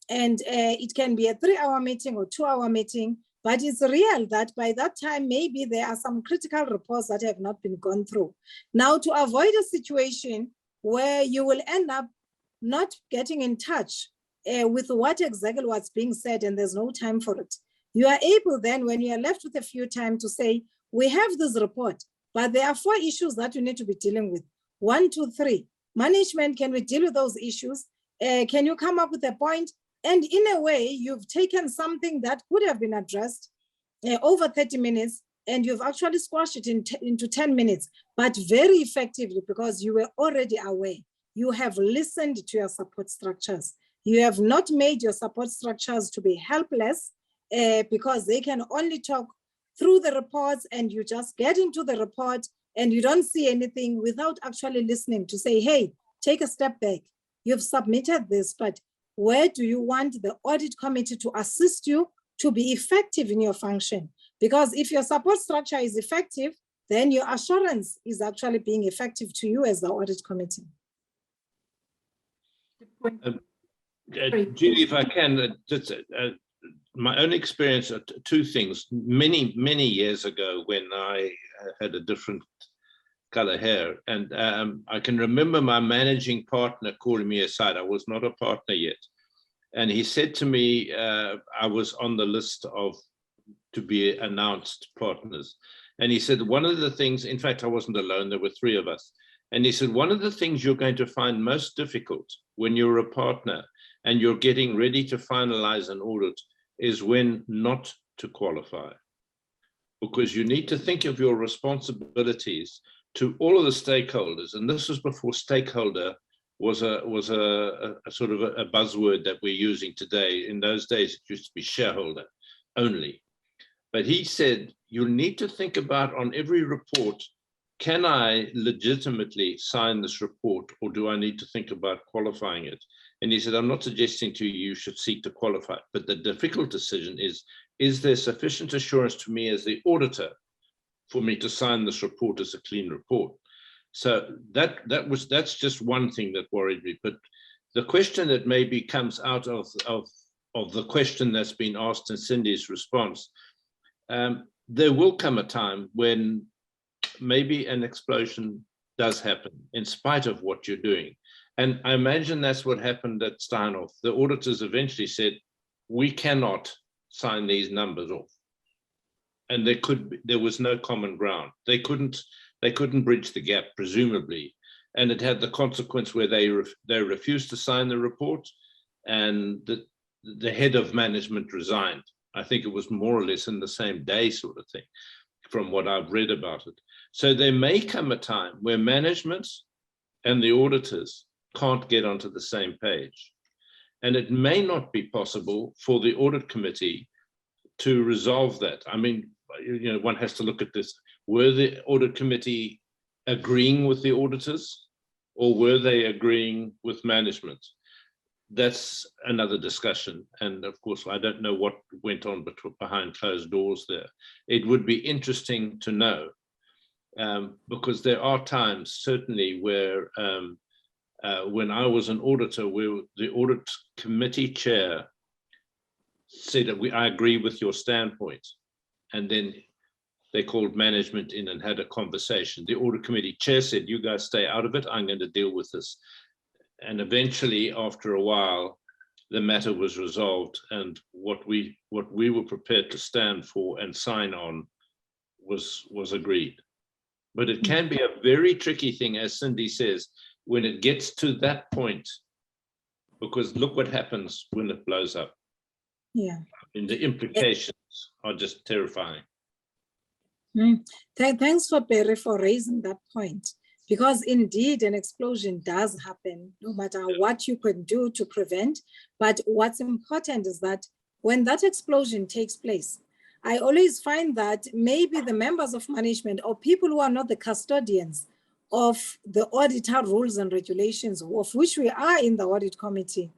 And it can be a 3-hour meeting or 2-hour meeting, but it's real that by that time, maybe there are some critical reports that have not been gone through. Now, to avoid a situation where you will end up not getting in touch with what exactly what's being said and there's no time for it, you are able then, when you are left with a few time to say, we have this report, but there are 4 issues that you need to be dealing with. 1, 2, 3. Management, can we deal with those issues? Can you come up with a point? And in a way, you've taken something that could have been addressed over 30 minutes, and you've actually squashed it into 10 minutes, but very effectively because you were already aware. You have listened to your support structures. You have not made your support structures to be helpless because they can only talk through the reports, and you just get into the report and you don't see anything without actually listening to say, hey, take a step back. You've submitted this, but where do you want the audit committee to assist you to be effective in your function? Because if your support structure is effective, then your assurance is actually being effective to you as the audit committee. Julie, if I can, my own experience, two things. Many years ago when I had a different color hair, and I can remember my managing partner calling me aside. I was not a partner yet. And he said to me, I was on the list of to be announced partners. And he said, one of the things, in fact, I wasn't alone, there were three of us. And he said, one of the things you're going to find most difficult when you're a partner and you're getting ready to finalize an audit is when not to qualify. Because you need to think of your responsibilities to all of the stakeholders. And this was before stakeholder was a sort of a buzzword that we're using today. In those days, it used to be shareholder only. But he said, you need to think about on every report, can I legitimately sign this report, or do I need to think about qualifying it? And he said, I'm not suggesting to you should seek to qualify, but the difficult decision is there sufficient assurance to me as the auditor for me to sign this report as a clean report? So that's just one thing that worried me. But the question that maybe comes out of the question that's been asked in Cindy's response, there will come a time when maybe an explosion does happen in spite of what you're doing. And I imagine that's what happened at Steinhoff. The auditors eventually said, we cannot sign these numbers off. And there was no common ground. They couldn't bridge the gap, presumably. And it had the consequence where they refused to sign the report, and the head of management resigned. I think it was more or less in the same day sort of thing, from what I've read about it. So there may come a time where management and the auditors can't get onto the same page. And it may not be possible for the audit committee to resolve that. I mean, you know, one has to look at this. Were the audit committee agreeing with the auditors, or were they agreeing with management? That's another discussion. And of course, I don't know what went on behind closed doors there. It would be interesting to know, because there are times certainly where when I was an auditor, where the audit committee chair said that I agree with your standpoint. And then they called management in and had a conversation. The audit committee chair said, you guys stay out of it, I'm going to deal with this. And eventually, after a while, the matter was resolved, and what we were prepared to stand for and sign on was agreed. But it can be a very tricky thing, as Cindy says, when it gets to that point, because look what happens when it blows up. Yeah. And the implications are just terrifying. Thanks for Barrie for raising that point, because indeed an explosion does happen, no matter what you can do to prevent. But what's important is that when that explosion takes place, I always find that maybe the members of management or people who are not the custodians of the auditor rules and regulations, of which we are in the audit committee,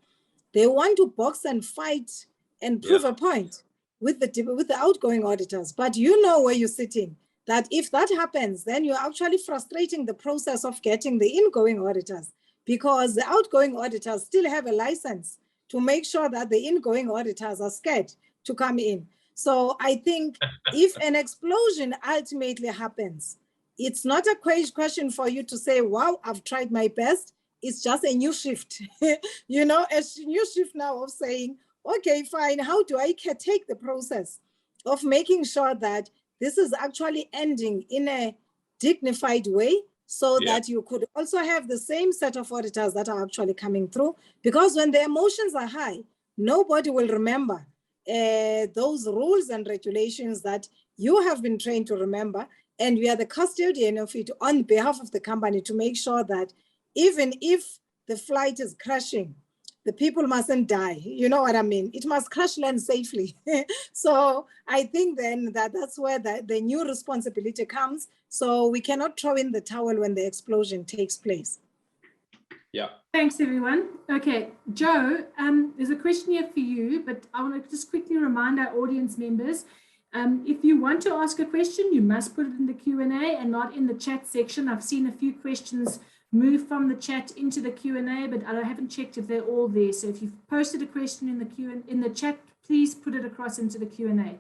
they want to box and fight and prove a point with the outgoing auditors. But you know where you're sitting, that if that happens, then you're actually frustrating the process of getting the ingoing auditors, because the outgoing auditors still have a license to make sure that the ingoing auditors are scared to come in. So I think if an explosion ultimately happens, it's not a question for you to say, wow, I've tried my best. It's just a new shift, you know, a new shift now of saying, okay, fine, how do I take the process of making sure that this is actually ending in a dignified way, so that you could also have the same set of auditors that are actually coming through? Because when the emotions are high, nobody will remember those rules and regulations that you have been trained to remember. And we are the custodian of it on behalf of the company to make sure that even if the flight is crashing, the people mustn't die. You know what I mean? It must crash land safely. So I think then that's where the new responsibility comes. So we cannot throw in the towel when the explosion takes place. Yeah, Thanks, everyone. Okay, Joe, there's a question here for you, but I want to just quickly remind our audience members, if you want to ask a question, you must put it in the Q&A and not in the chat section. I've seen a few questions move from the chat into the Q&A, but I haven't checked if they're all there. So if you've posted a question in the chat, please put it across into the Q&A.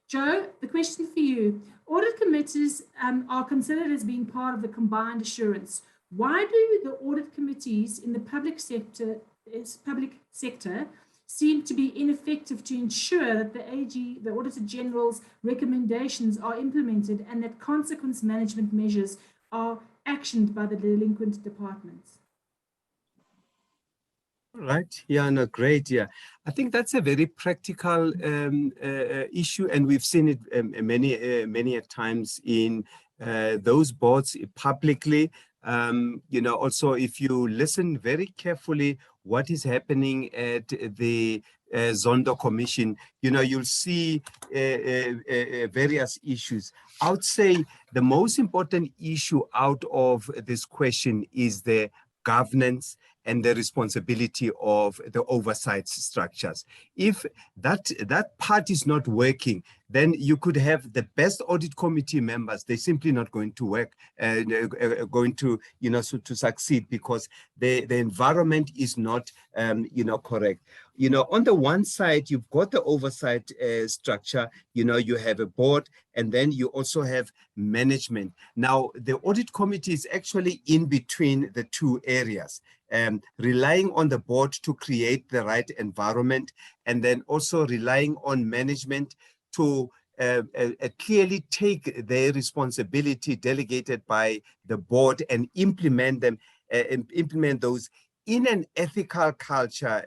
Joe, the question for you. Audit committees are considered as being part of the combined assurance. Why do the audit committees in the public sector seem to be ineffective to ensure that the AG, the Auditor General's recommendations are implemented and that consequence management measures are actioned by the delinquent departments? Right. Yeah, no, great. Yeah, I think that's a very practical issue, and we've seen it many a times in those boards publicly. Also, if you listen very carefully, what is happening at the Zondo Commission, you'll see various issues. I would say the most important issue out of this question is the governance and the responsibility of the oversight structures. If that part is not working, then you could have the best audit committee members. They're simply not going to work, to succeed, because the environment is not, correct. On the one side, you've got the oversight structure, you have a board, and then you also have management. Now, the audit committee is actually in between the two areas, relying on the board to create the right environment, and then also relying on management to clearly take their responsibility delegated by the board and implement them, implement those in an ethical culture,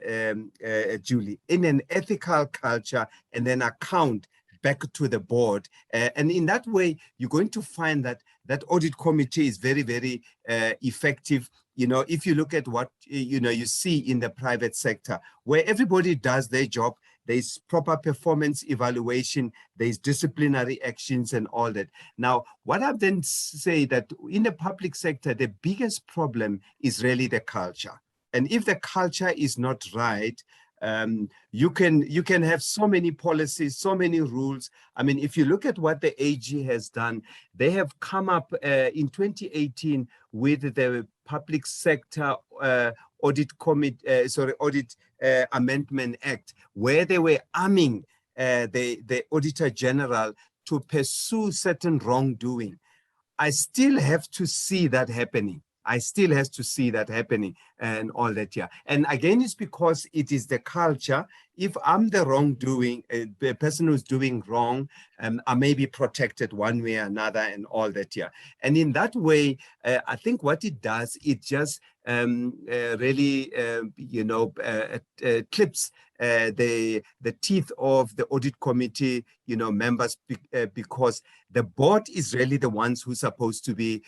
Julie, in an ethical culture, and then account back to the board. And in that way, you're going to find that that audit committee is very, very effective. If you look at what, you see in the private sector, where everybody does their job, there's proper performance evaluation, there's disciplinary actions and all that. Now, what I've then say that in the public sector, the biggest problem is really the culture. And if the culture is not right, you can have so many policies, so many rules. I mean, if you look at what the AG has done, they have come up in 2018 with the Public Sector Audit Amendment Act, where they were arming the Auditor General to pursue certain wrongdoing. I still have to see that happening. I still have to see that happening and all that, yeah. And again, it's because it is the culture. If I'm the wrongdoing, the person who's doing wrong, I may be protected one way or another and all that, yeah. And in that way, I think what it does, it just really, clips the teeth of the audit committee, members, because the board is really the ones who's supposed to be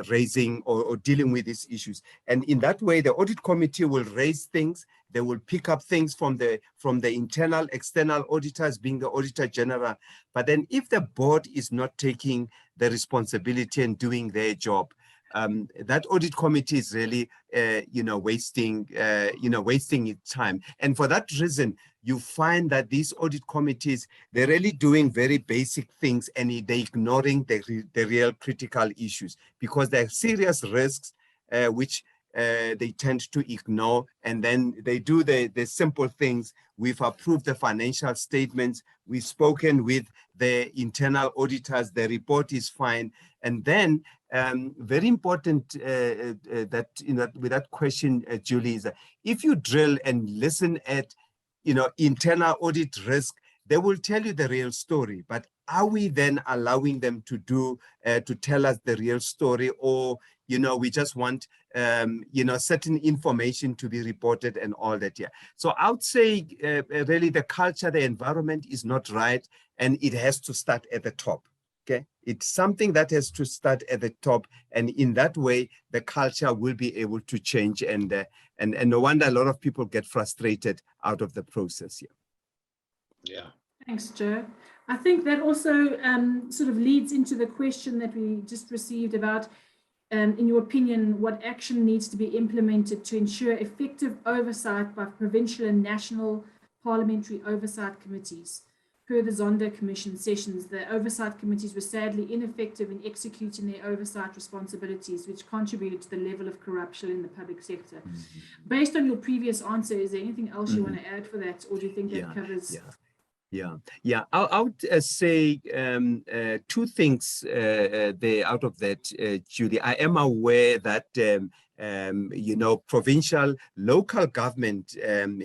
raising or dealing with these issues. And in that way, the audit committee will raise things. They will pick up things from the internal, external auditors, being the Auditor General. But then if the board is not taking the responsibility and doing their job, that audit committee is really, wasting its time. And for that reason, you find that these audit committees, they're really doing very basic things, and they're ignoring the real critical issues, because there are serious risks, which they tend to ignore, and then they do the simple things. We've approved the financial statements. We've spoken with the internal auditors. The report is fine. And then very important that with that question, Julie, is that if you drill and listen at internal audit risk, they will tell you the real story. But are we then allowing them to tell us the real story, or we just want certain information to be reported and all that? Yeah. So I would say really the culture, the environment is not right, and it has to start at the top. Okay, it's something that has to start at the top, and in that way, the culture will be able to change. And no wonder a lot of people get frustrated out of the process. Yeah. Thanks, Joe. I think that also sort of leads into the question that we just received about in your opinion, what action needs to be implemented to ensure effective oversight by provincial and national parliamentary oversight committees? Per the Zondo Commission sessions, the oversight committees were sadly ineffective in executing their oversight responsibilities, which contributed to the level of corruption in the public sector. Based on your previous answer, is there anything else you want to add for that, or do you think that covers? Yeah. I would say two things there out of that, Julie. I am aware that provincial, local government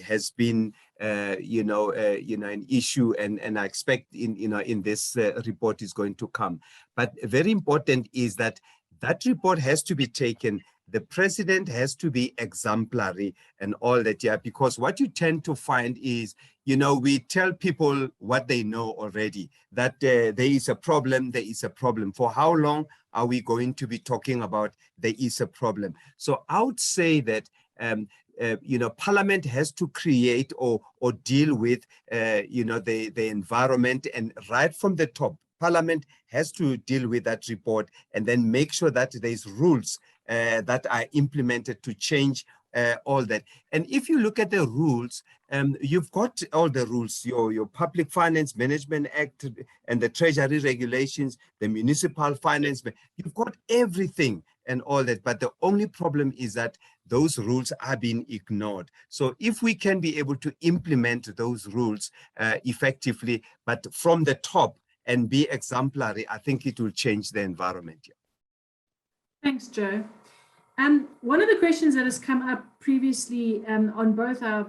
has been an issue, and I expect in this report is going to come. But very important is that report has to be taken. The president has to be exemplary and all that, because what you tend to find is, we tell people what they know already, that there is a problem, there is a problem. For how long are we going to be talking about there is a problem? So I would say that, Parliament has to create or deal with, the environment, and right from the top, Parliament has to deal with that report and then make sure that there's rules that are implemented to change all that. And if you look at the rules, you've got all the rules, your Public Finance Management Act and the Treasury regulations, the Municipal Finance, you've got everything and all that. But the only problem is that those rules are being ignored. So if we can be able to implement those rules effectively, but from the top and be exemplary, I think it will change the environment. Thanks, Joe. One of the questions that has come up previously on both our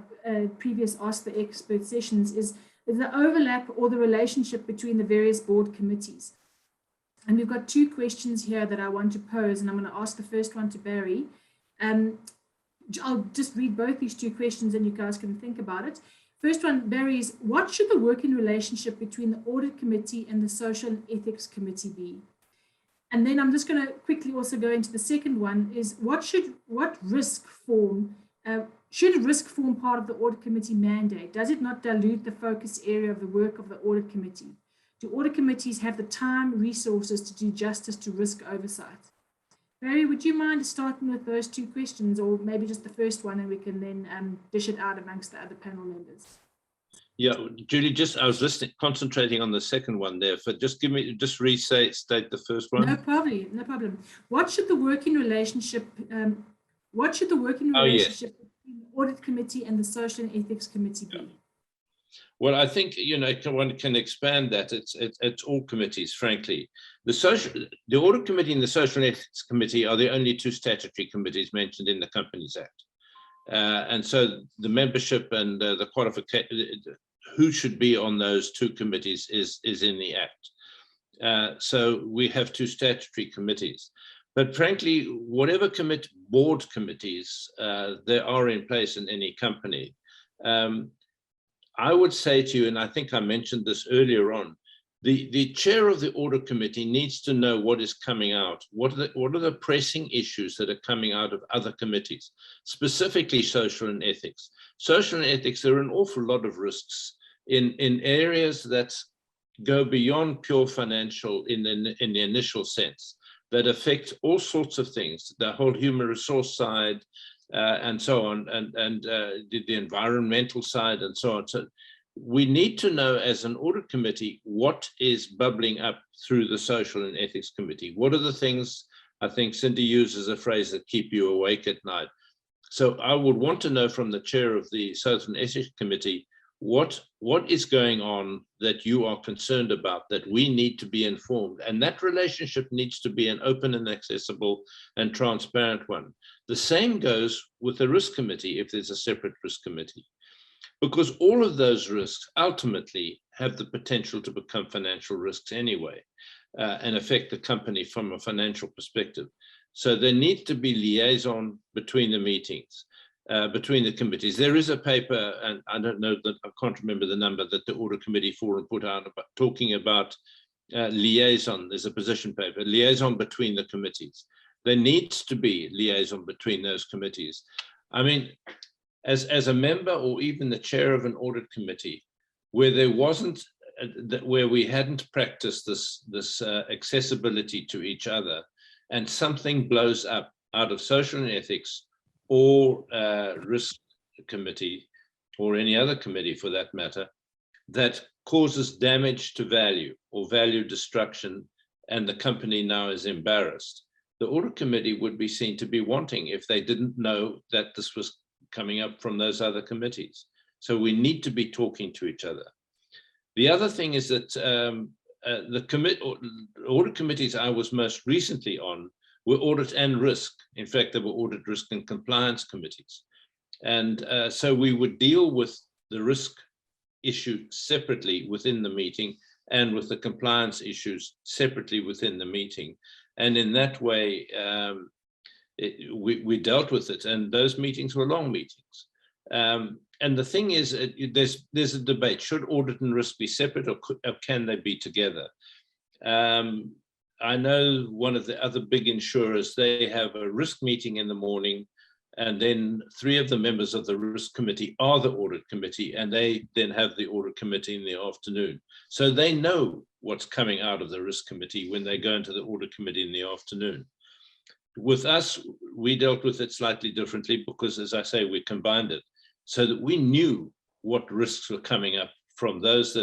previous Ask the Expert sessions is the overlap or the relationship between the various board committees. And we've got two questions here that I want to pose, and I'm going to ask the first one to Barrie. I'll just read both these two questions and you guys can think about it. First one, Barrie, is what should the working relationship between the Audit Committee and the Social and Ethics Committee be? And then I'm just going to quickly also go into the second one, is what risk form, should risk form part of the Audit Committee mandate? Does it not dilute the focus area of the work of the Audit Committee? Do audit committees have the time, resources to do justice to risk oversight? Barrie, would you mind starting with those two questions, or maybe just the first one, and we can then dish it out amongst the other panel members? Yeah, Julie, I was listening, concentrating on the second one there. So just state the first one. No problem. What should the working relationship between the Audit Committee and the Social and Ethics Committee be? Well, I think one can expand that. It's all committees, frankly. The Audit Committee and the Social and Ethics Committee are the only two statutory committees mentioned in the Companies Act. And so the membership and the qualification, who should be on those two committees is in the Act. So we have two statutory committees. But frankly, whatever board committees there are in place in any company, I would say to you, and I think I mentioned this earlier on, the chair of the audit committee needs to know what is coming out. What are the pressing issues that are coming out of other committees, specifically social and ethics. Social and ethics, there are an awful lot of risks in areas that go beyond pure financial in the initial sense, that affect all sorts of things, the whole human resource side, and so on, and the environmental side, and so on. So we need to know as an audit committee what is bubbling up through the social and ethics committee. What are the things, I think Cindy uses a phrase, that keep you awake at night. So I would want to know from the chair of the social and ethics committee what is going on that you are concerned about, that we need to be informed, and that relationship needs to be an open and accessible and transparent one. The same goes with the risk committee if there's a separate risk committee, because all of those risks ultimately have the potential to become financial risks anyway, and affect the company from a financial perspective. So there needs to be liaison between the meetings, between the committees. There is a paper, and I don't know that, I can't remember the number, that the Audit Committee Forum put out about talking about liaison. There's a position paper, liaison between the committees. There needs to be liaison between those committees. I mean, as a member or even the chair of an audit committee, where there wasn't, where we hadn't practiced this accessibility to each other, and something blows up out of social and ethics or risk committee, or any other committee for that matter, that causes damage to value or value destruction, and the company now is embarrassed, the audit committee would be seen to be wanting if they didn't know that this was coming up from those other committees. So we need to be talking to each other. The other thing is that the audit committees I was most recently on were audit and risk. In fact, they were audit, risk and compliance committees. And so we would deal with the risk issue separately within the meeting and with the compliance issues separately within the meeting. And in that way, we dealt with it, and those meetings were long meetings. And the thing is, there's a debate, should audit and risk be separate, or can they be together? I know one of the other big insurers, they have a risk meeting in the morning, and then 3 of the members of the risk committee are the audit committee, and they then have the audit committee in the afternoon. So they know what's coming out of the risk committee when they go into the audit committee in the afternoon. With us, we dealt with it slightly differently because, as I say, we combined it so that we knew what risks were coming up from those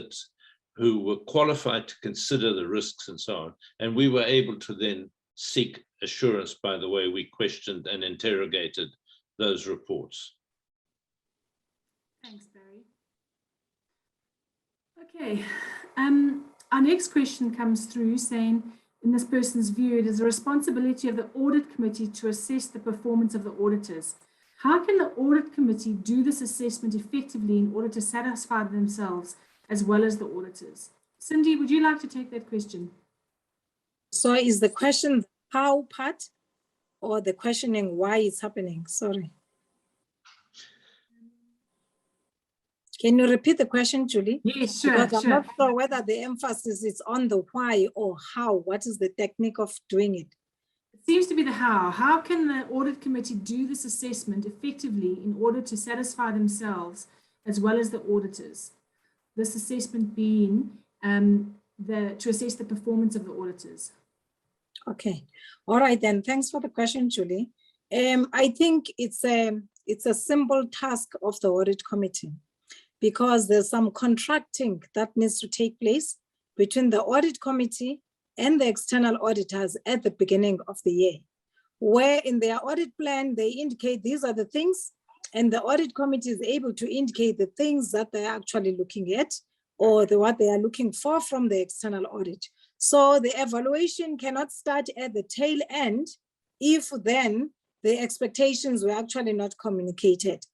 who were qualified to consider the risks and so on. And we were able to then seek assurance by the way we questioned and interrogated those reports. Thanks, Barrie. Okay, our next question comes through saying, in this person's view, it is the responsibility of the audit committee to assess the performance of the auditors. How can the audit committee do this assessment effectively in order to satisfy themselves as well as the auditors? Cindy, would you like to take that question? So is the question how part, or the questioning why it's happening? Sorry. Can you repeat the question, Julie? Yes, sure. Because I'm not sure whether the emphasis is on the why or how. What is the technique of doing it? It seems to be the how. How can the audit committee do this assessment effectively in order to satisfy themselves as well as the auditors? This assessment being to assess the performance of the auditors. Okay. All right, then. Thanks for the question, Julie. I think it's a simple task of the audit committee, because there's some contracting that needs to take place between the audit committee and the external auditors at the beginning of the year, where in their audit plan, they indicate these are the things, and the audit committee is able to indicate the things that they're actually looking at, or what they are looking for from the external audit. So the evaluation cannot start at the tail end if then the expectations were actually not communicated.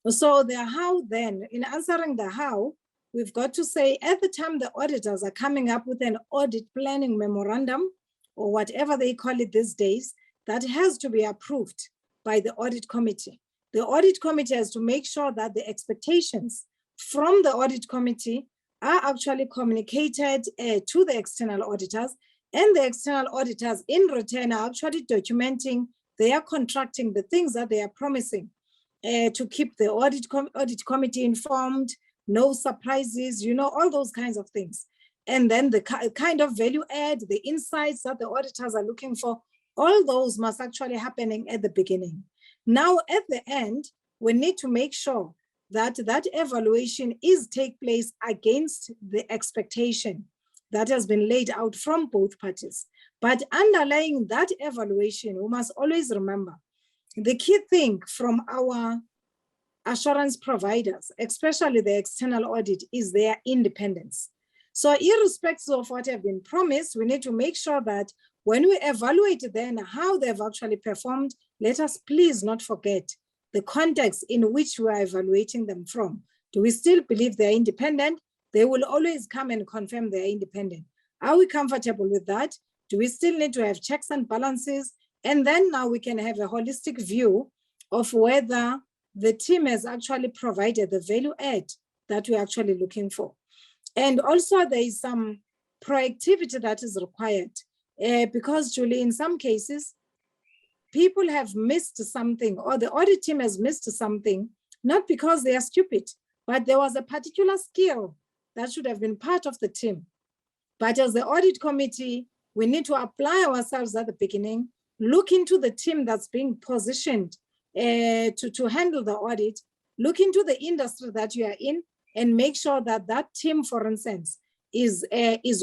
So the how then, in answering the how, we've got to say at the time the auditors are coming up with an audit planning memorandum, or whatever they call it these days, that has to be approved by the audit committee. The audit committee has to make sure that the expectations from the audit committee are actually communicated to the external auditors, and the external auditors in return are actually documenting, they are contracting the things that they are promising to keep the audit committee informed, no surprises, you know, all those kinds of things. And then the kind of value add, the insights that the auditors are looking for, all those must actually happening at the beginning. Now, at the end, we need to make sure that that evaluation take place against the expectation that has been laid out from both parties. But underlying that evaluation, we must always remember the key thing from our assurance providers, especially the external audit, is their independence. So irrespective of what have been promised, we need to make sure that when we evaluate then how they've actually performed, let us please not forget the context in which we are evaluating them from. Do we still believe they're independent? They will always come and confirm they're independent. Are we comfortable with that? Do we still need to have checks and balances? And then now we can have a holistic view of whether the team has actually provided the value add that we're actually looking for. And also there is some proactivity that is required because, Julie, in some cases, people have missed something, or the audit team has missed something, not because they are stupid, but there was a particular skill that should have been part of the team. But as the audit committee, we need to apply ourselves at the beginning look into the team that's being positioned to handle the audit, look into the industry that you are in, and make sure that that team, for instance, is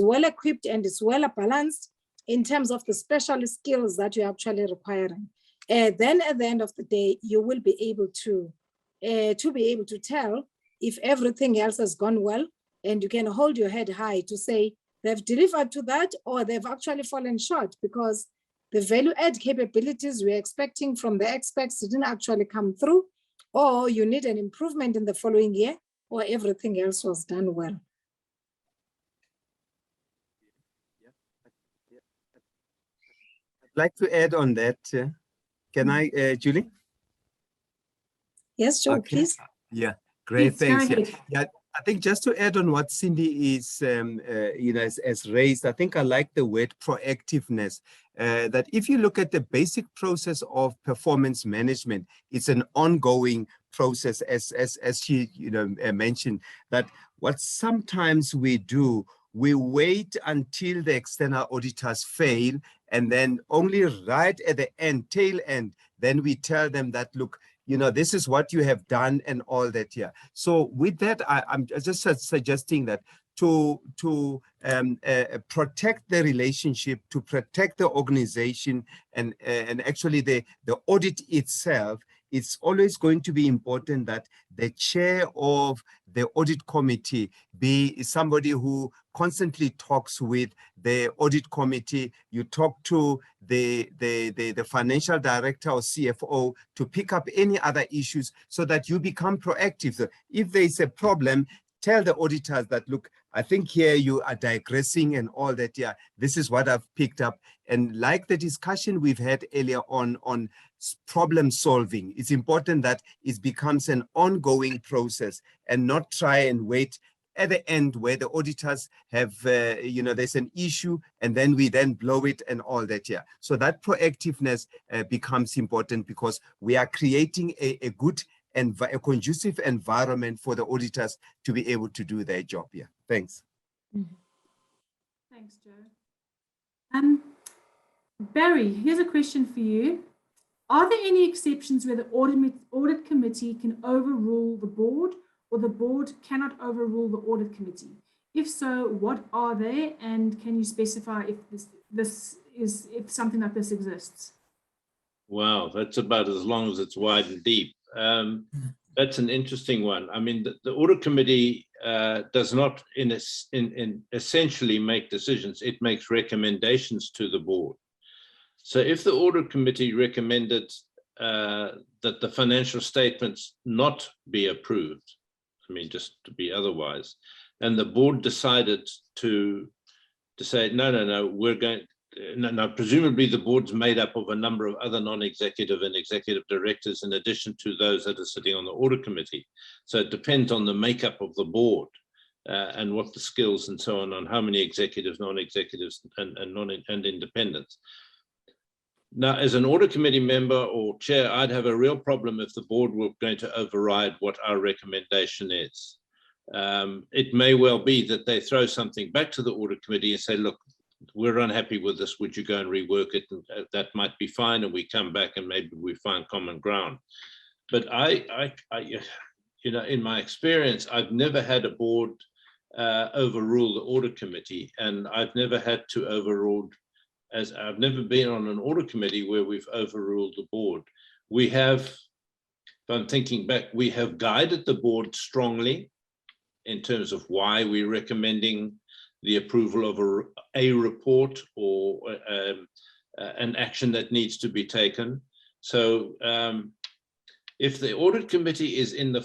well equipped and is well balanced in terms of the specialist skills that you're actually requiring. Then at the end of the day, you will be able to tell if everything else has gone well, and you can hold your head high to say they've delivered to that, or they've actually fallen short because the value add capabilities we're expecting from the experts didn't actually come through, or you need an improvement in the following year, or everything else was done well. I'd like to add on that. Can I, Julie? Yes, Joe, Okay. please. Yeah, great, Please, go thanks. ahead. Yeah, I think just to add on what Cindy is, has raised, I think I like the word proactiveness. That if you look at the basic process of performance management, it's an ongoing process, as she mentioned, that what sometimes we do, we wait until the external auditors fail, and then only right at the end, tail end, then we tell them that, look, this is what you have done and all that here. So with that, I'm just suggesting that to protect the relationship, to protect the organization, and actually the audit itself, it's always going to be important that the chair of the audit committee be somebody who constantly talks with the audit committee. You talk to the financial director or CFO to pick up any other issues so that you become proactive. So if there is a problem, tell the auditors that, look, I think here you are digressing and all that. Yeah, this is what I've picked up. And like the discussion we've had earlier on problem solving, it's important that it becomes an ongoing process and not try and wait at the end where the auditors have, there's an issue and then we blow it and all that. Yeah. So that proactiveness becomes important because we are creating a good and a conducive environment for the auditors to be able to do their job. Yeah. Thanks. Mm-hmm. Thanks, Joe. Barrie, here's a question for you. Are there any exceptions where the audit committee can overrule the board, or the board cannot overrule the audit committee? If so, what are they, and can you specify if if something like this exists? Wow, that's about as long as it's wide and deep. That's an interesting one. I mean, the audit committee does not essentially make decisions. It makes recommendations to the board. So if the audit committee recommended that the financial statements not be approved, I mean, just to be otherwise, and the board decided to say, no, we're going, now presumably the board's made up of a number of other non-executive and executive directors in addition to those that are sitting on the audit committee. So it depends on the makeup of the board and what the skills and so on how many executives, non-executives and independents. Now, as an audit committee member or chair, I'd have a real problem if the board were going to override what our recommendation is. It may well be that they throw something back to the audit committee and say, look, we're unhappy with this, would you go and rework it? And that might be fine, and we come back and maybe we find common ground. But in my experience, I've never had a board overrule the audit committee, and I've never had to overrule, as I've never been on an audit committee where we've overruled the board. We have, if I'm thinking back, we have guided the board strongly in terms of why we're recommending the approval of a report or an action that needs to be taken. So if the audit committee is in the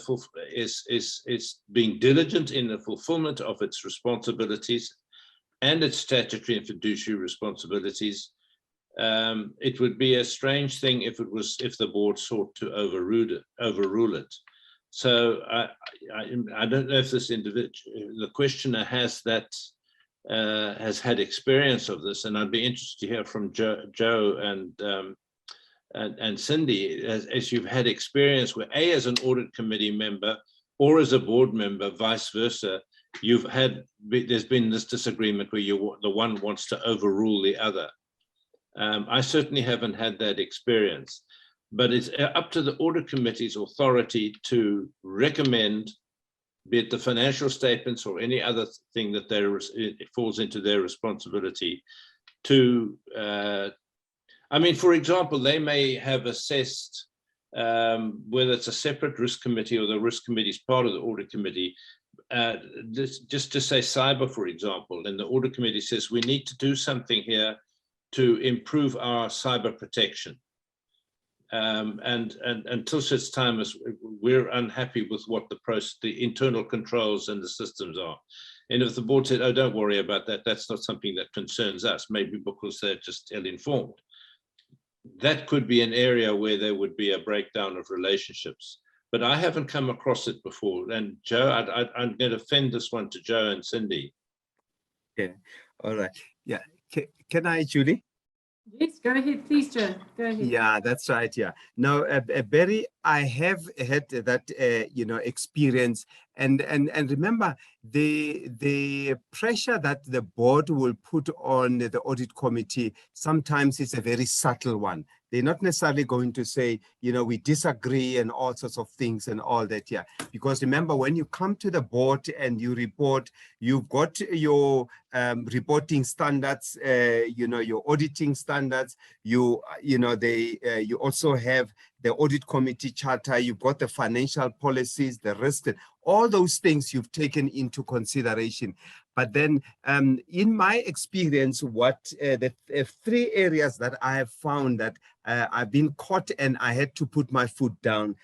is being diligent in the fulfillment of its responsibilities and its statutory and fiduciary responsibilities, it would be a strange thing if the board sought to overrule it. So I don't know if this individual, the questioner, has had experience of this, and I'd be interested to hear from Joe and Cindy, as you've had experience where as an audit committee member or as a board member, vice versa, there's been this disagreement where the one wants to overrule the other. I certainly haven't had that experience, but it's up to the audit committee's authority to recommend, be it the financial statements or any other thing that it falls into their responsibility to, I mean, for example, they may have assessed whether it's a separate risk committee or the risk committee is part of the audit committee, just to say cyber, for example, and the audit committee says we need to do something here to improve our cyber protection. And until such time as we're unhappy with what the internal controls and the systems are. And if the board said, oh, don't worry about that, that's not something that concerns us, maybe because they're just ill-informed. That could be an area where there would be a breakdown of relationships. But I haven't come across it before. And Joe, I'm going to fend this one to Joe and Cindy. Okay, all right. Yeah, can I, Julie? Yes, go ahead, please, Joe. Go ahead. Yeah, that's right. Yeah. Now, Barrie, I have had that experience, and remember the pressure that the board will put on the audit committee. Sometimes it's a very subtle one. They're not necessarily going to say, we disagree and all sorts of things and all that. Yeah, because remember, when you come to the board and you report, you've got your reporting standards, your auditing standards. You also have the audit committee charter. You've got the financial policies, the risk, all those things you've taken into consideration. But then in my experience, what the three areas that I have found that I've been caught and I had to put my foot down,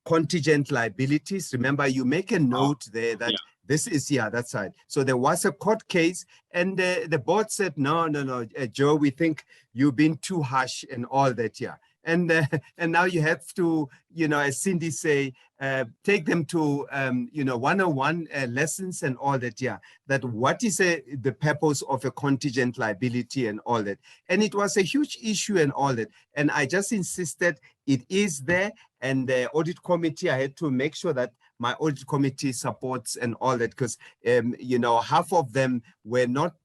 contingent liabilities. Remember, you make a note there that this is, that's right. So there was a court case and the board said, no, Joe, we think you've been too harsh and all that, And now you have to, as Cindy say, take them to, 101 lessons and all that, that what is the purpose of a contingent liability and all that. And it was a huge issue and all that. And I just insisted it is there. And the audit committee, I had to make sure that my audit committee supports and all that, because, half of them were not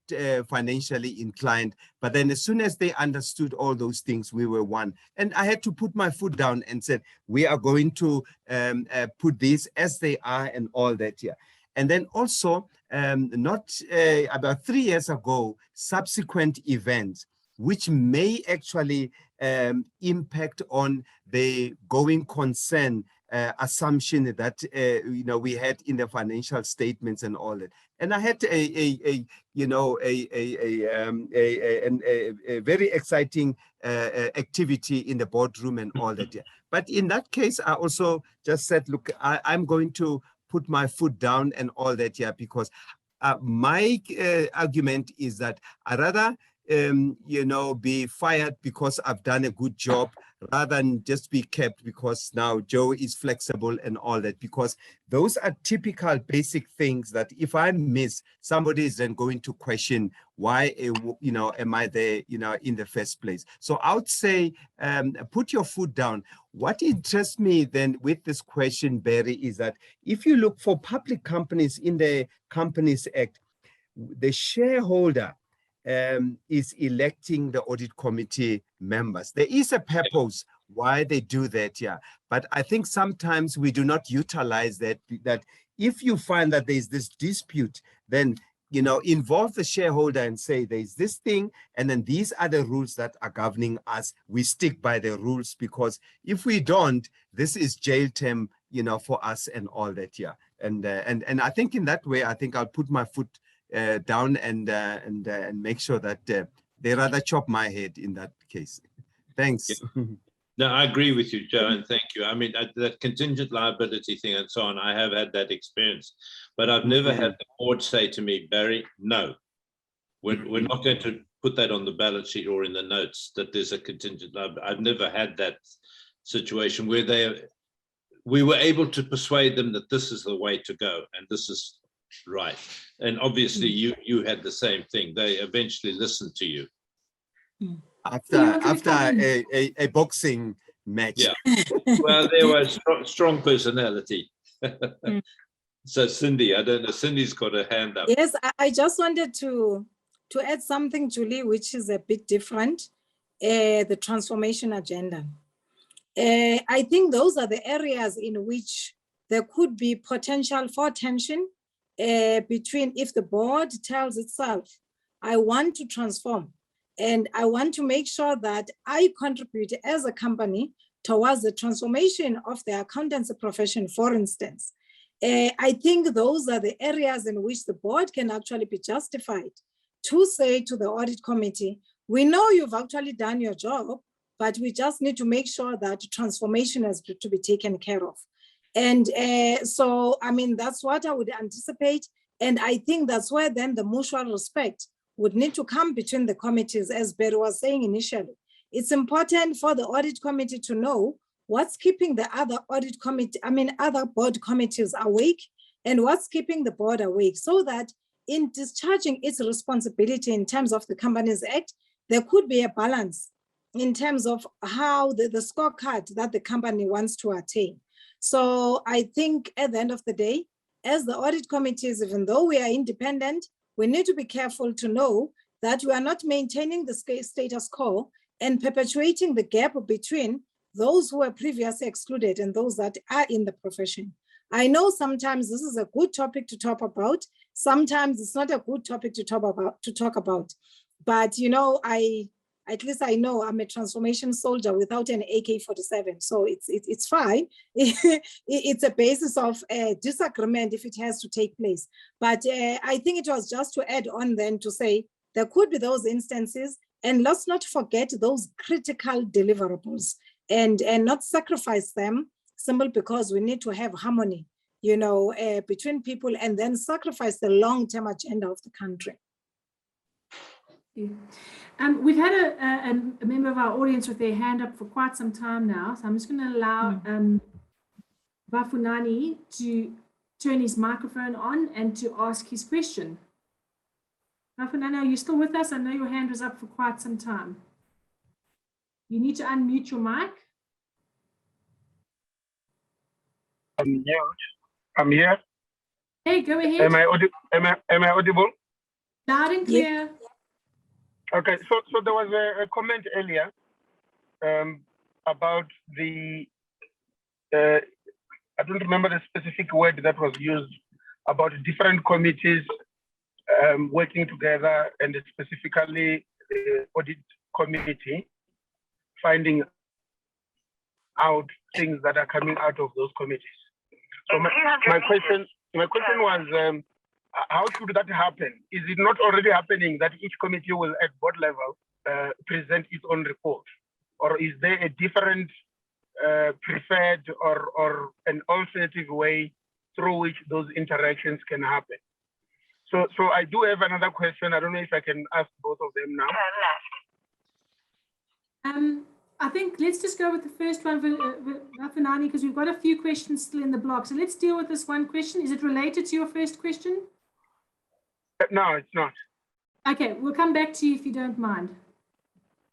financially inclined. But then as soon as they understood all those things, we were one. And I had to put my foot down and said, we are going to put these as they are and all that. And then also, about 3 years ago, subsequent events, which may actually impact on the going concern assumption that we had in the financial statements and all that. And I had a very exciting activity in the boardroom and all that. But in that case, I also just said, look, I'm going to put my foot down and all that, because my argument is that I rather be fired because I've done a good job rather than just be kept because now Joe is flexible and all that, because those are typical basic things that if I miss, somebody is then going to question why, am I there, in the first place. So I would say, put your foot down. What interests me then with this question, Barrie, is that if you look for public companies in the Companies Act, the shareholder is electing the audit committee members. There is a purpose why they do that, but I think sometimes we do not utilize that if you find that there's this dispute, then involve the shareholder and say there's this thing and then these are the rules that are governing us. We stick by the rules, because if we don't, this is jail term for us and all that. And I think in that way, I think I'll put my foot down and make sure that they rather chop my head in that case. Thanks. No, I agree with you, Joe, and thank you. I mean, that contingent liability thing and so on, I have had that experience, but I've never had the board say to me, Barrie, no, we're not going to put that on the balance sheet or in the notes that there's a contingent liability. I've never had that situation where we were able to persuade them that this is the way to go and this is right. And obviously you had the same thing. They eventually listened to you. After a boxing match. Well, there was strong personality. So Cindy, I don't know, Cindy's got her hand up. Yes, I just wanted to add something, Julie, which is a bit different. the transformation agenda. I think those are the areas in which there could be potential for tension between if the board tells itself, I want to transform and I want to make sure that I contribute as a company towards the transformation of the accountancy profession, for instance. I think those are the areas in which the board can actually be justified to say to the audit committee, we know you've actually done your job, but we just need to make sure that transformation has to be taken care of. And so, I mean, that's what I would anticipate. And I think that's where then the mutual respect would need to come between the committees, as Barrie was saying initially. It's important for the audit committee to know what's keeping the other audit committee, other board committees awake and what's keeping the board awake, so that in discharging its responsibility in terms of the Companies Act, there could be a balance in terms of how the scorecard that the company wants to attain. So I think at the end of the day, as the audit committees, even though we are independent, we need to be careful to know that we are not maintaining the status quo and perpetuating the gap between those who were previously excluded and those that are in the profession. I know sometimes this is a good topic to talk about. Sometimes it's not a good topic to talk about. But you know, at least I know I'm a transformation soldier without an AK-47, so it's fine. It's a basis of disagreement if it has to take place. But I think it was just to add on then to say there could be those instances, and let's not forget those critical deliverables and not sacrifice them simply because we need to have harmony, you know, between people, and then sacrifice the long-term agenda of the country. We've had a member of our audience with their hand up for quite some time now, so I'm just going to allow Bafunani to turn his microphone on and to ask his question. Bafunani, are you still with us? I know your hand was up for quite some time. You need to unmute your mic. I'm here. Hey, go ahead. Am I audible? Loud and clear. Okay, so there was a comment earlier about the, I don't remember the specific word that was used, about different committees working together, and specifically the audit committee finding out things that are coming out of those committees. So my question was, how should that happen? Is it not already happening that each committee will at board level present its own report? Or is there a different preferred or an alternative way through which those interactions can happen? So I do have another question. I don't know if I can ask both of them now. I think let's just go with the first one, Vafanani, because we've got a few questions still in the block. So let's deal with this one question. Is it related to your first question? No, it's not. Okay, we'll come back to you if you don't mind.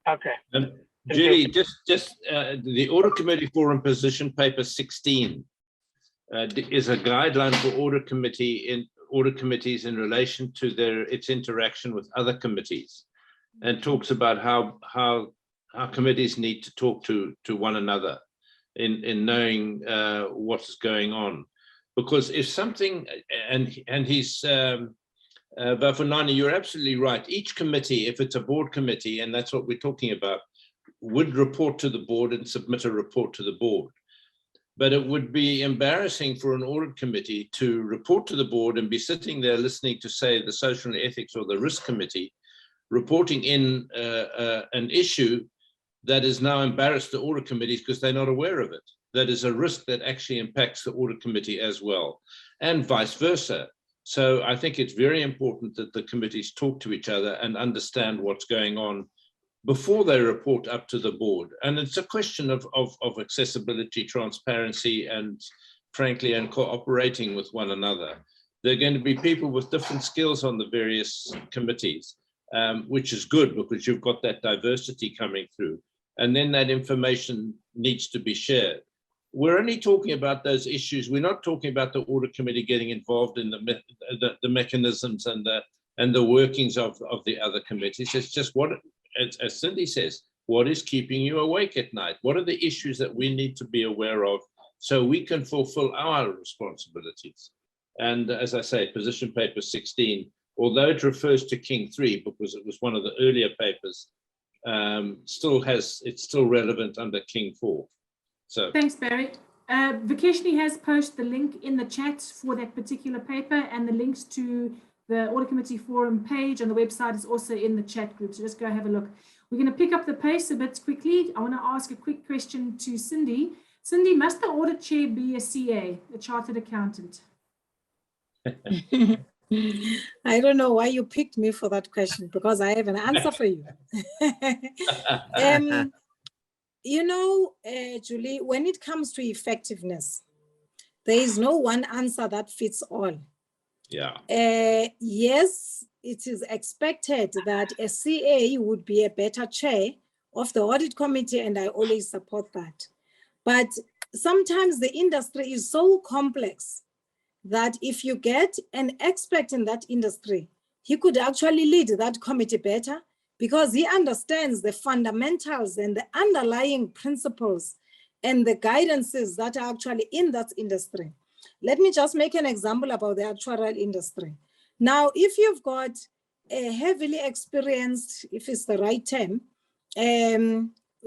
Okay. Julie, just the Audit Committee Forum Position Paper 16 is a guideline for audit committees in relation to its interaction with other committees, and talks about how committees need to talk to one another in knowing what is going on. Because if something, and he's Bafunani, you're absolutely right. Each committee, if it's a board committee, and that's what we're talking about, would report to the board and submit a report to the board. But it would be embarrassing for an audit committee to report to the board and be sitting there listening to, say, the social and ethics or the risk committee, reporting in an issue that is now embarrassed the audit committees because they're not aware of it. That is a risk that actually impacts the audit committee as well, and vice versa. So I think it's very important that the committees talk to each other and understand what's going on before they report up to the board. And it's a question of accessibility, transparency, and frankly, and cooperating with one another. There are going to be people with different skills on the various committees, which is good because you've got that diversity coming through. And then that information needs to be shared. We're only talking about those issues. We're not talking about the audit committee getting involved in the mechanisms and the workings of the other committees. It's just what, as Cindy says, what is keeping you awake at night? What are the issues that we need to be aware of so we can fulfill our responsibilities? And as I say, position paper 16, although it refers to King 3 because it was one of the earlier papers, it's still relevant under King 4. So thanks, Barrie. Vikeshni has posted the link in the chat for that particular paper, and the links to the Audit Committee Forum page on the website is also in the chat group. So just go have a look. We're going to pick up the pace a bit quickly. I want to ask a quick question to Cindy. Cindy, must the audit chair be a CA, a chartered accountant? I don't know why you picked me for that question, because I have an answer for you. You know, Julie, when it comes to effectiveness, there is no one answer that fits all. Yeah. Yes, it is expected that a CA would be a better chair of the audit committee, and I always support that. But sometimes the industry is so complex that if you get an expert in that industry, he could actually lead that committee better, because he understands the fundamentals and the underlying principles and the guidances that are actually in that industry. Let me just make an example about the actuarial industry. Now, if you've got a heavily experienced, if it's the right term,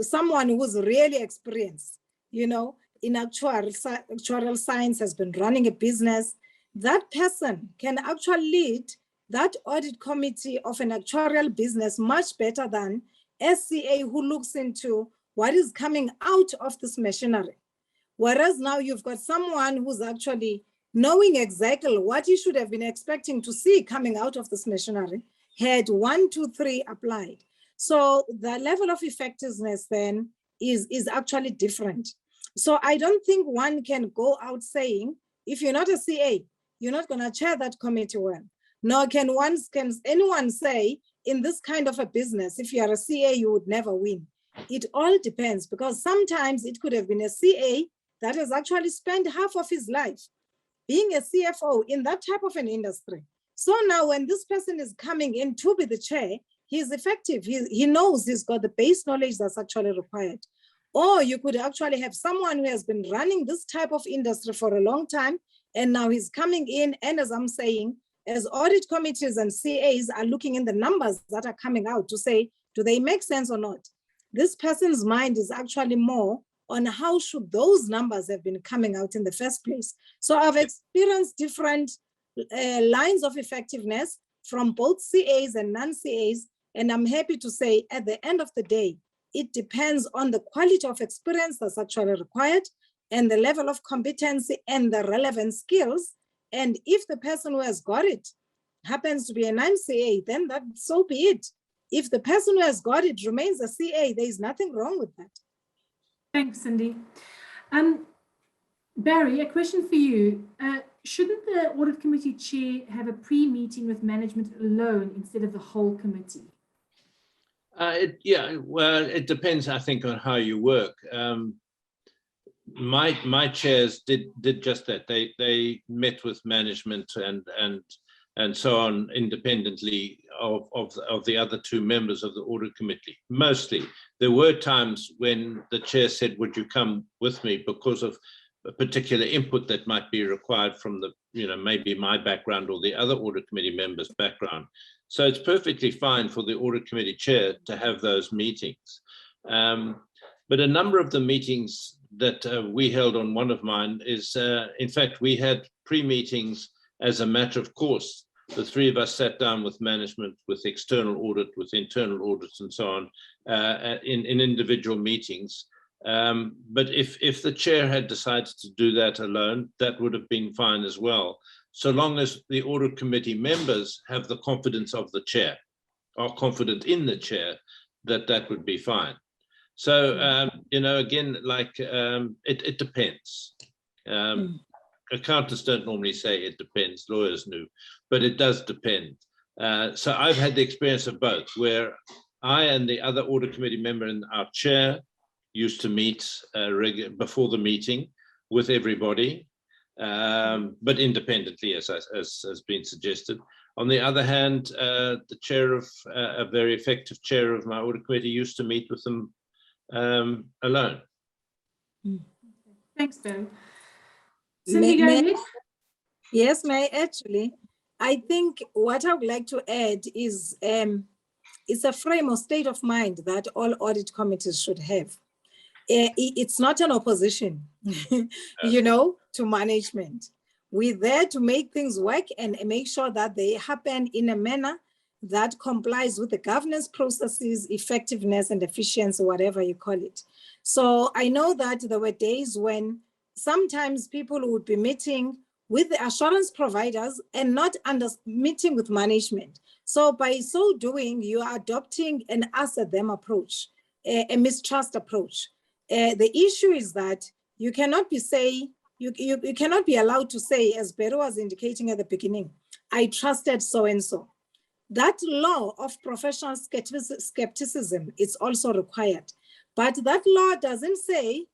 someone who's really experienced, you know, in actuarial science, has been running a business, that person can actually lead that audit committee of an actuarial business much better than SCA, who looks into what is coming out of this machinery. Whereas now you've got someone who's actually knowing exactly what you should have been expecting to see coming out of this machinery, had 1, 2, 3 applied. So the level of effectiveness then is actually different. So I don't think one can go out saying, if you're not a CA, you're not going to chair that committee well. Nor can anyone say, in this kind of a business, if you are a CA, you would never win. It all depends, because sometimes it could have been a CA that has actually spent half of his life being a CFO in that type of an industry. So now when this person is coming in to be the chair, he's effective. He knows he's got the base knowledge that's actually required. Or you could actually have someone who has been running this type of industry for a long time, and now he's coming in, and as I'm saying, as audit committees and CAs are looking in the numbers that are coming out to say, do they make sense or not? This person's mind is actually more on how should those numbers have been coming out in the first place. So I've experienced different lines of effectiveness from both CAs and non-CAs, and I'm happy to say at the end of the day, it depends on the quality of experience that's actually required and the level of competency and the relevant skills. And if the person who has got it happens to be a non-CA, then that so be it. If the person who has got it remains a CA, there is nothing wrong with that. Thanks, Cindy. Barrie, a question for you. Shouldn't the audit committee chair have a pre-meeting with management alone instead of the whole committee? Yeah, well, it depends, I think, on how you work. My chairs did just that. They met with management and so on independently of the other two members of the audit committee. Mostly, there were times when the chair said, "Would you come with me?" because of a particular input that might be required from the, maybe my background or the other audit committee members' background. So it's perfectly fine for the audit committee chair to have those meetings. But a number of the meetings that we held on one of mine is, in fact, we had pre-meetings as a matter of course. The three of us sat down with management, with external audit, with internal audits and so on, in individual meetings. But if the chair had decided to do that alone, that would have been fine as well, so long as the audit committee members have the confidence of the chair, are confident in the chair, that would be fine. So, again, like it depends. Accountants don't normally say it depends, lawyers do, but it does depend. So I've had the experience of both, where I and the other audit committee member and our chair used to meet before the meeting with everybody, but independently, as has been suggested. On the other hand, the chair of a very effective chair of my audit committee used to meet with them alone. Thanks, Barrie. Cindy, go ahead. Yes, may I actually? I think what I would like to add is it's a frame or state of mind that all audit committees should have. It's not an opposition, you know, to management. We're there to make things work and make sure that they happen in a manner that complies with the governance processes, effectiveness and efficiency, whatever you call it. So I know that there were days when sometimes people would be meeting with the assurance providers and not meeting with management. So by so doing, you are adopting an us and them approach, a mistrust approach. The issue is that you cannot you cannot be allowed to say, as Barrie was indicating at the beginning, I trusted so-and-so. That law of professional skepticism is also required. But that law doesn't say,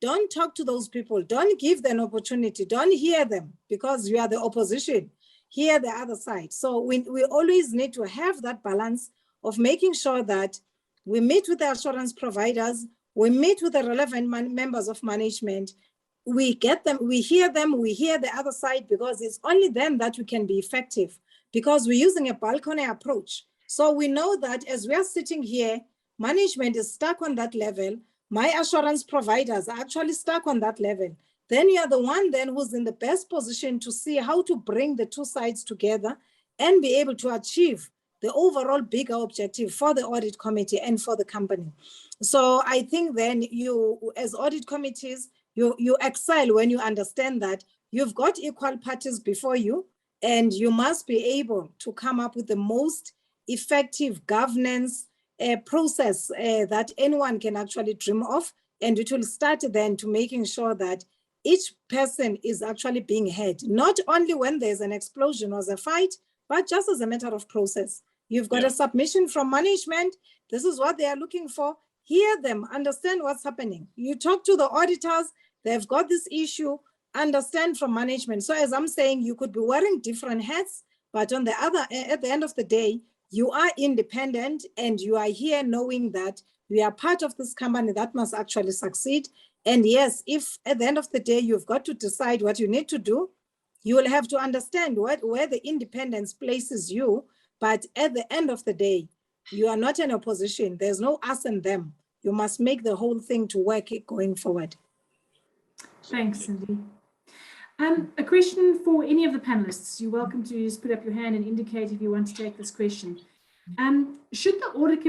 don't talk to those people, don't give them an opportunity, don't hear them because you are the opposition, hear the other side. So we always need to have that balance of making sure that we meet with the assurance providers, we meet with the relevant members of management, we get them, we hear the other side, because it's only then that we can be effective, because we're using a balcony approach. So we know that as we are sitting here, management is stuck on that level, my assurance providers are actually stuck on that level. Then you are the one then who's in the best position to see how to bring the two sides together and be able to achieve the overall bigger objective for the audit committee and for the company. So I think then you, as audit committees, you excel when you understand that you've got equal parties before you, and you must be able to come up with the most effective governance process that anyone can actually dream of. And it will start then to making sure that each person is actually being heard, not only when there's an explosion or a fight, but just as a matter of process. You've got a submission from management. This is what they are looking for. Hear them, understand what's happening. You talk to the auditors, they've got this issue, understand from management. So as I'm saying, you could be wearing different hats, but on the other, at the end of the day, you are independent and you are here knowing that we are part of this company that must actually succeed. And yes, if at the end of the day, you've got to decide what you need to do, you will have to understand where the independence places you. But at the end of the day, you are not in opposition. There's no us and them. You must make the whole thing to work going forward. Thanks, Cindy. A question for any of the panelists. You're welcome to just put up your hand and indicate if you want to take this question. Should the audit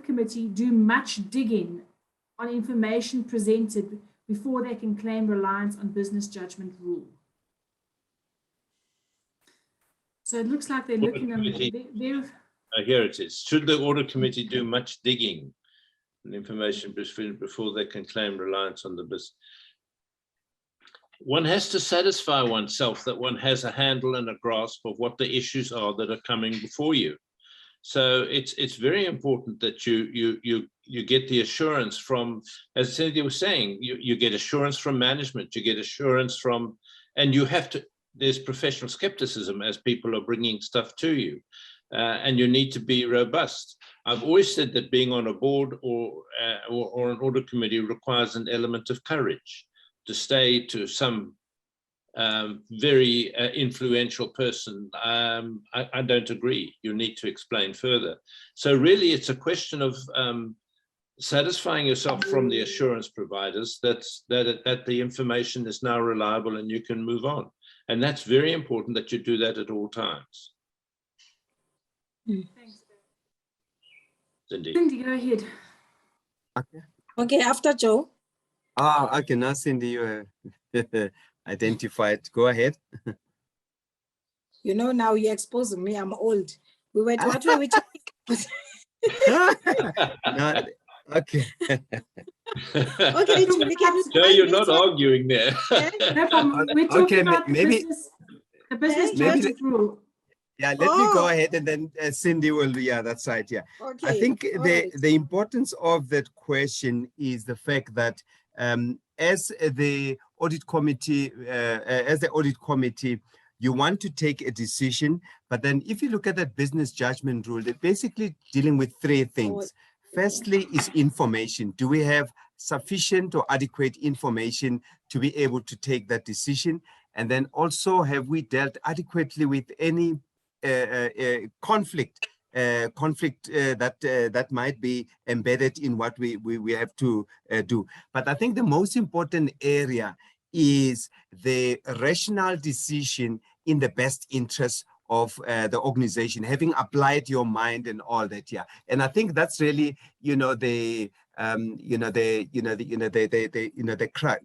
committee do much digging on information presented before they can claim reliance on business judgment rule? So it looks like they're looking at here it is. Should the audit committee do much digging on information before they can claim reliance on the business? One has to satisfy oneself that one has a handle and a grasp of what the issues are that are coming before you. So it's very important that you get the assurance from, as Cynthia was saying, you get assurance from management, you get assurance from, and you have to, there's professional skepticism as people are bringing stuff to you, and you need to be robust. I've always said that being on a board or an audit committee requires an element of courage to stay to some very influential person. I don't agree. You need to explain further. So really it's a question of satisfying yourself from the assurance providers that the information is now reliable and you can move on. And that's very important that you do that at all times. Thanks. Cindy. Cindy, go ahead. Okay, after Joe. Okay, now Cindy, you identified. Go ahead. You know, now you're exposing me. I'm old. What were we talking No, okay. Okay, No, you're not arguing there. No problem. We're talking about maybe the business judgment rule. Yeah, let me go ahead and then Cindy will, that's right, yeah. Okay, I think right. the importance of that question is the fact that as the audit committee, you want to take a decision, but then if you look at that business judgment rule, they're basically dealing with three things. Firstly is information. Do we have sufficient or adequate information to be able to take that decision? And then also, have we dealt adequately with any conflict that might be embedded in what we have to do? But I think the most important area is the rational decision in the best interest of the organization, having applied your mind and all that. Yeah, and I think that's really, the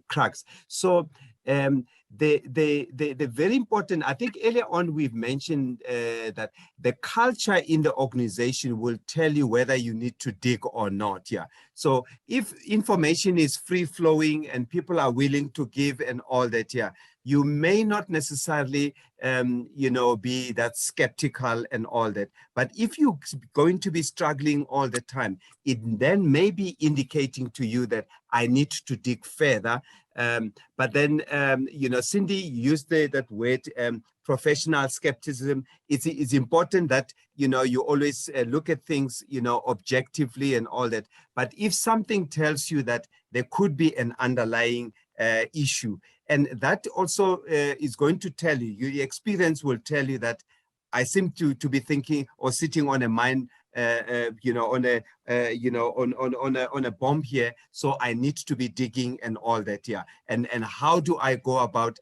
crux. So the very important, I think earlier on we've mentioned that the culture in the organization will tell you whether you need to dig or not. Yeah. So if information is free flowing and people are willing to give and all that, yeah, you may not necessarily, be that skeptical and all that. But if you're going to be struggling all the time, it then may be indicating to you that I need to dig further. But then, Cindy used that word, professional skepticism. It's important that, you always look at things, objectively and all that. But if something tells you that there could be an underlying issue, and that also is going to tell you, your experience will tell you that I seem to be thinking or sitting on a mine, on a bomb here, so I need to be digging and all that. Yeah, and how do I go about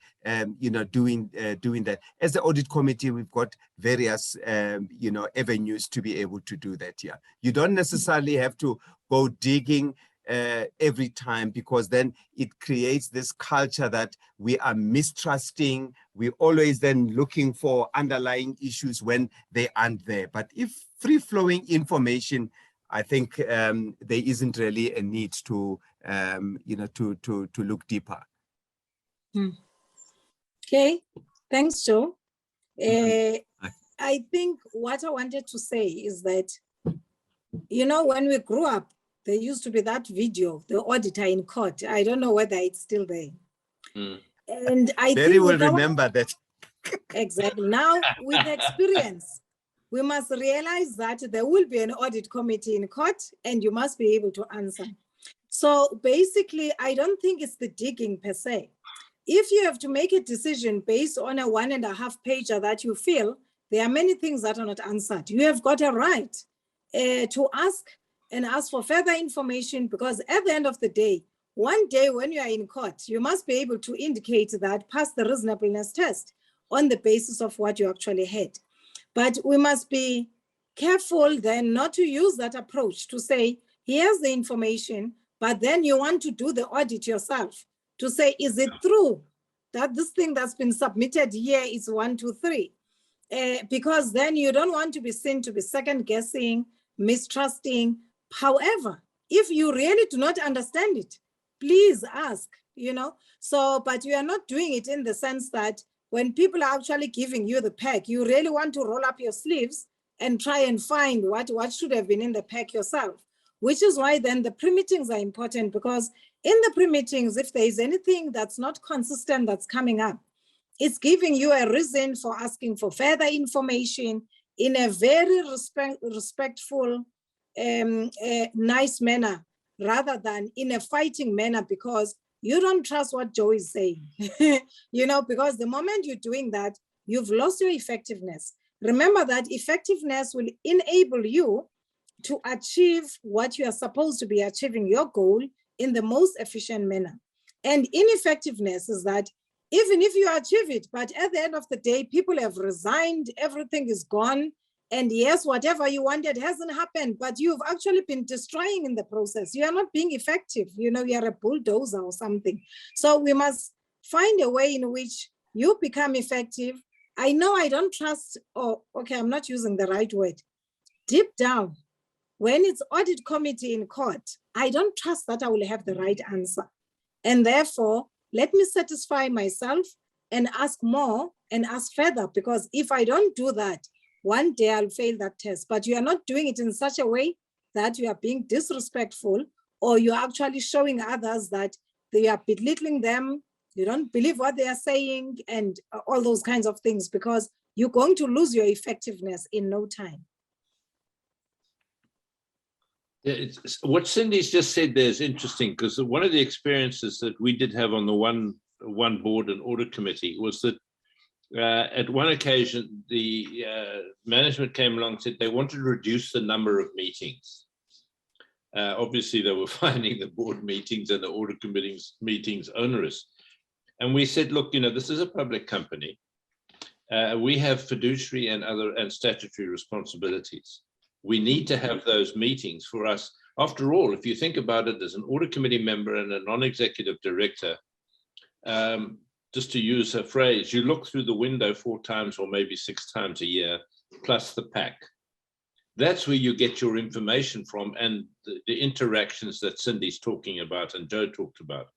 doing that? As the audit committee, we've got various avenues to be able to do that. Yeah, you don't necessarily have to go digging every time, because then it creates this culture that we are mistrusting. We're always then looking for underlying issues when they aren't there. But if free-flowing information, I think there isn't really a need to to look deeper. Okay, thanks, Joe. I think what I wanted to say is that, when we grew up, there used to be that video, the auditor in court. I don't know whether it's still there. And I Barrie think will remember that. Exactly. Now, with experience, we must realize that there will be an audit committee in court and you must be able to answer. So basically, I don't think it's the digging per se. If you have to make a decision based on a 1.5 pager that you feel, there are many things that are not answered. You have got a right to ask for further information, because at the end of the day, one day when you are in court, you must be able to indicate that pass the reasonableness test on the basis of what you actually had. But we must be careful then not to use that approach to say, here's the information, but then you want to do the audit yourself to say, is it true that this thing that's been submitted here is 1, 2, 3? Because then you don't want to be seen to be second guessing, mistrusting. However, if you really do not understand it, please ask, So, but you are not doing it in the sense that when people are actually giving you the pack, you really want to roll up your sleeves and try and find what should have been in the pack yourself, which is why then the pre-meetings are important, because in the pre-meetings, if there is anything that's not consistent that's coming up, it's giving you a reason for asking for further information in a very respectful, nice manner, rather than in a fighting manner, because you don't trust what Joe is saying, because the moment you're doing that, you've lost your effectiveness. Remember that effectiveness will enable you to achieve what you are supposed to be achieving, your goal, in the most efficient manner. And ineffectiveness is that even if you achieve it, but at the end of the day, people have resigned, everything is gone. And yes, whatever you wanted hasn't happened, but you've actually been destroying in the process. You are not being effective. You are a bulldozer or something. So we must find a way in which you become effective. I know I don't trust, I'm not using the right word. Deep down, when it's audit committee in court, I don't trust that I will have the right answer. And therefore, let me satisfy myself and ask more and ask further, because if I don't do that, one day I'll fail that test. But you are not doing it in such a way that you are being disrespectful, or you're actually showing others that they are belittling them you don't believe what they are saying, and all those kinds of things, because you're going to lose your effectiveness in no time. Yeah, what Cindy's just said there is interesting, because one of the experiences that we did have on the one board and audit committee was that at one occasion, the management came along and said they wanted to reduce the number of meetings. Obviously, they were finding the board meetings and the audit committees meetings onerous. And we said, look, this is a public company. We have fiduciary and statutory responsibilities. We need to have those meetings for us. After all, if you think about it, as an audit committee member and a non-executive director, just to use a phrase, you look through the window 4 times or maybe 6 times a year, plus the pack. That's where you get your information from, and the interactions that Cindy's talking about and Joe talked about.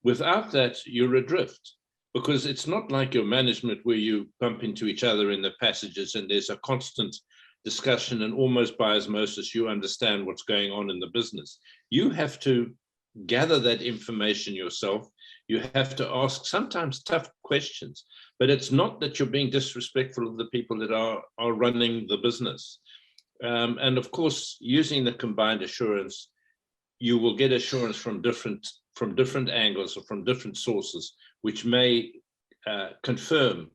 Without that, you're adrift, because it's not like your management where you bump into each other in the passages and there's a constant discussion, and almost by osmosis, you understand what's going on in the business. You have to gather that information yourself. You have to ask sometimes tough questions, but it's not that you're being disrespectful of the people that are running the business. And of course, using the combined assurance, you will get assurance from different angles or from different sources, which may confirm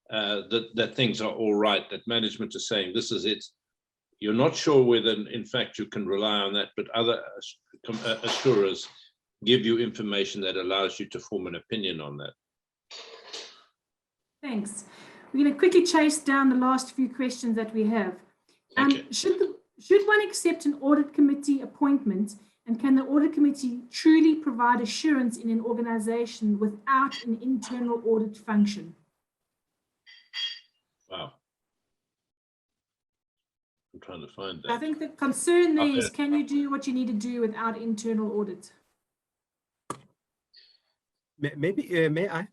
that things are all right, that management is saying this is it. You're not sure whether, in fact, you can rely on that, but other assurers give you information that allows you to form an opinion on that. Thanks. We're going to quickly chase down the last few questions that we have. Should one accept an audit committee appointment, and can the audit committee truly provide assurance in an organization without an internal audit function? Wow. I'm trying to find that. I think the concern there is, can you do what you need to do without internal audit? Maybe, may I?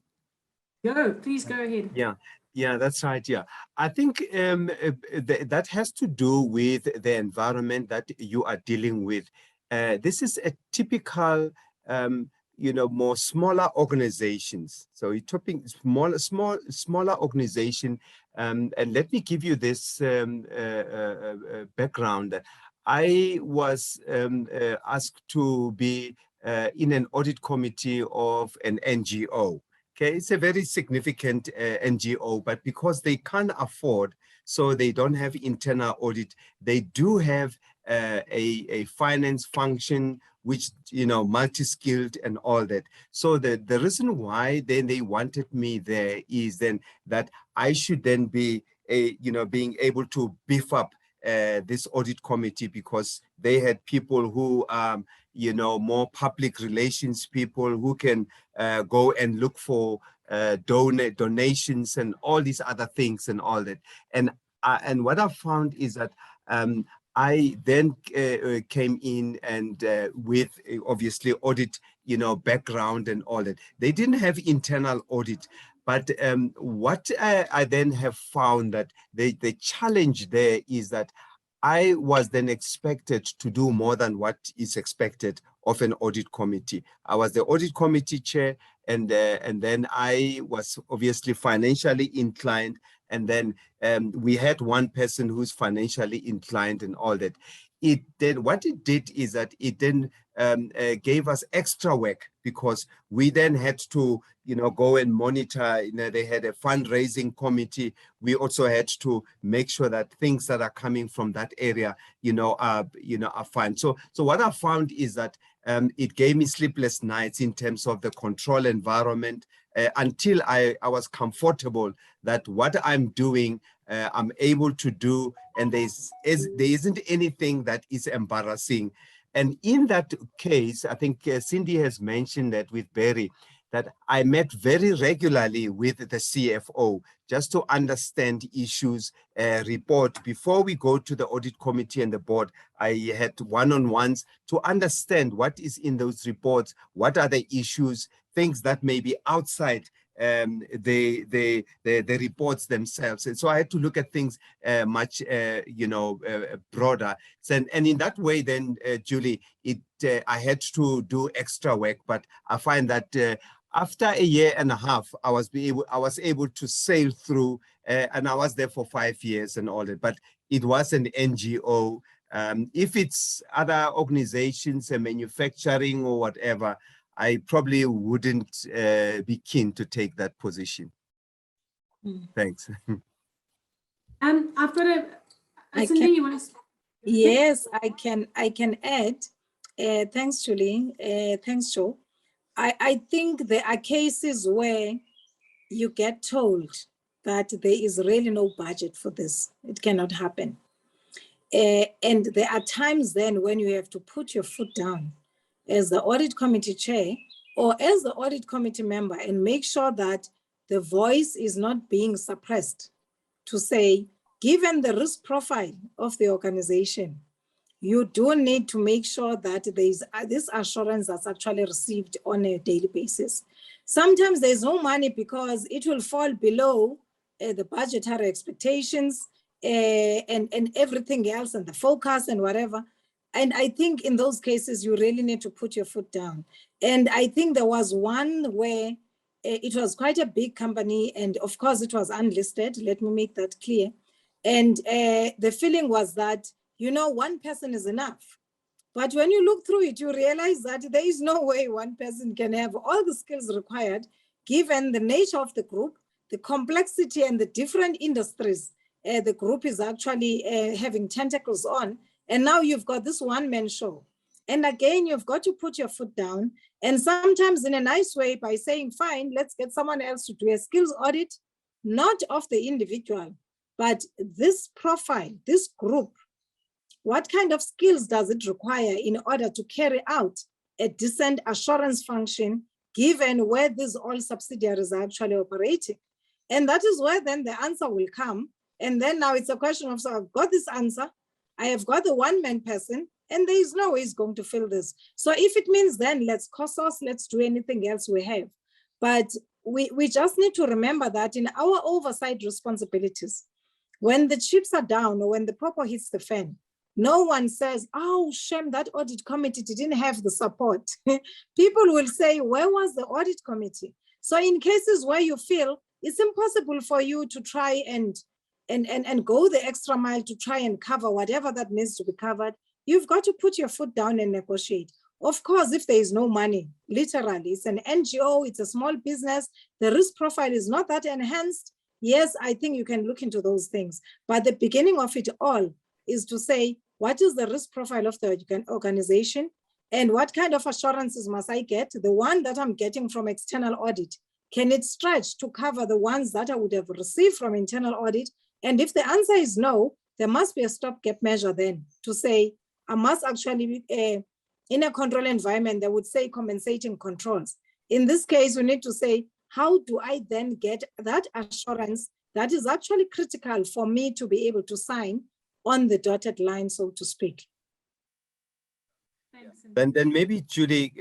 Please go ahead. Yeah, that's right. Yeah, I think that has to do with the environment that you are dealing with. This is a typical, more smaller organizations. So you're talking smaller organization. And let me give you this background. I was asked to be in an audit committee of an NGO. Okay, it's a very significant NGO, but because they can't afford, so they don't have internal audit, they do have a finance function, which, multi-skilled and all that. So the reason why then they wanted me there is then that I should then be, being able to beef up this audit committee, because they had people who more public relations people who can go and look for donations and all these other things and all that. And what I found is that I then came in and with obviously audit, background and all that. They didn't have internal audit. But what I then have found that the challenge there is that I was then expected to do more than what is expected of an audit committee. I was the audit committee chair, and then I was obviously financially inclined. And then we had one person who's financially inclined and all that. What it did is that it then gave us extra work, because we then had to, go and monitor. They had a fundraising committee. We also had to make sure that things that are coming from that area, are fine. So what I found is that it gave me sleepless nights in terms of the control environment until I was comfortable that what I'm doing, I'm able to do, and there isn't anything that is embarrassing. And in that case, I think Cindy has mentioned that with Barrie, that I met very regularly with the CFO just to understand issues, report. Before we go to the audit committee and the board, I had one-on-ones to understand what is in those reports, what are the issues, things that may be outside the reports themselves. And so I had to look at things much, broader. And in that way, then, Julie, I had to do extra work, but I find that after a year and a half, I was able to sail through, and I was there for 5 years and all that. But it was an NGO. If it's other organizations and manufacturing or whatever, I probably wouldn't be keen to take that position. Thanks. I've got a Cindy, you want to? Yes, I can add. Thanks, Julie. Thanks, Joe. I think there are cases where you get told that there is really no budget for this. It cannot happen. And there are times then when you have to put your foot down as the audit committee chair or as the audit committee member and make sure that the voice is not being suppressed to say, given the risk profile of the organization, you do need to make sure that there is this assurance that's actually received on a daily basis. Sometimes there's no money because it will fall below the budgetary expectations and everything else and the focus and whatever. And I think in those cases, you really need to put your foot down. And I think there was one where it was quite a big company, and of course it was unlisted, let me make that clear. And the feeling was that, you know, one person is enough. But when you look through it, you realize that there is no way one person can have all the skills required, given the nature of the group, the complexity and the different industries the group is actually having tentacles on. And now you've got this one-man show. And again, you've got to put your foot down. And sometimes in a nice way by saying, fine, let's get someone else to do a skills audit, not of the individual, but this profile, this group. What kind of skills does it require in order to carry out a decent assurance function, given where these all subsidiaries are actually operating? And that is where then the answer will come. And then now it's a question of, so I've got this answer, I have got the one-man person, and there is no way he's going to fill this. So if it means then let's cost us, let's do anything else we have. But we just need to remember that in our oversight responsibilities, when the chips are down or when the proper hits the fan, no one says, oh, shame, that audit committee didn't have the support. People will say, where was the audit committee? So in cases where you feel it's impossible for you to try and go the extra mile to try and cover whatever that needs to be covered, you've got to put your foot down and negotiate. Of course, if there is no money, literally, it's an NGO, it's a small business, the risk profile is not that enhanced. Yes, I think you can look into those things. But the beginning of it all is to say, what is the risk profile of the organization? And what kind of assurances must I get? The one that I'm getting from external audit, can it stretch to cover the ones that I would have received from internal audit? And if the answer is no, there must be a stopgap measure then to say, I must actually, in a control environment, they would say compensating controls. In this case, we need to say, how do I then get that assurance that is actually critical for me to be able to sign on the dotted line, so to speak? And then maybe Julie,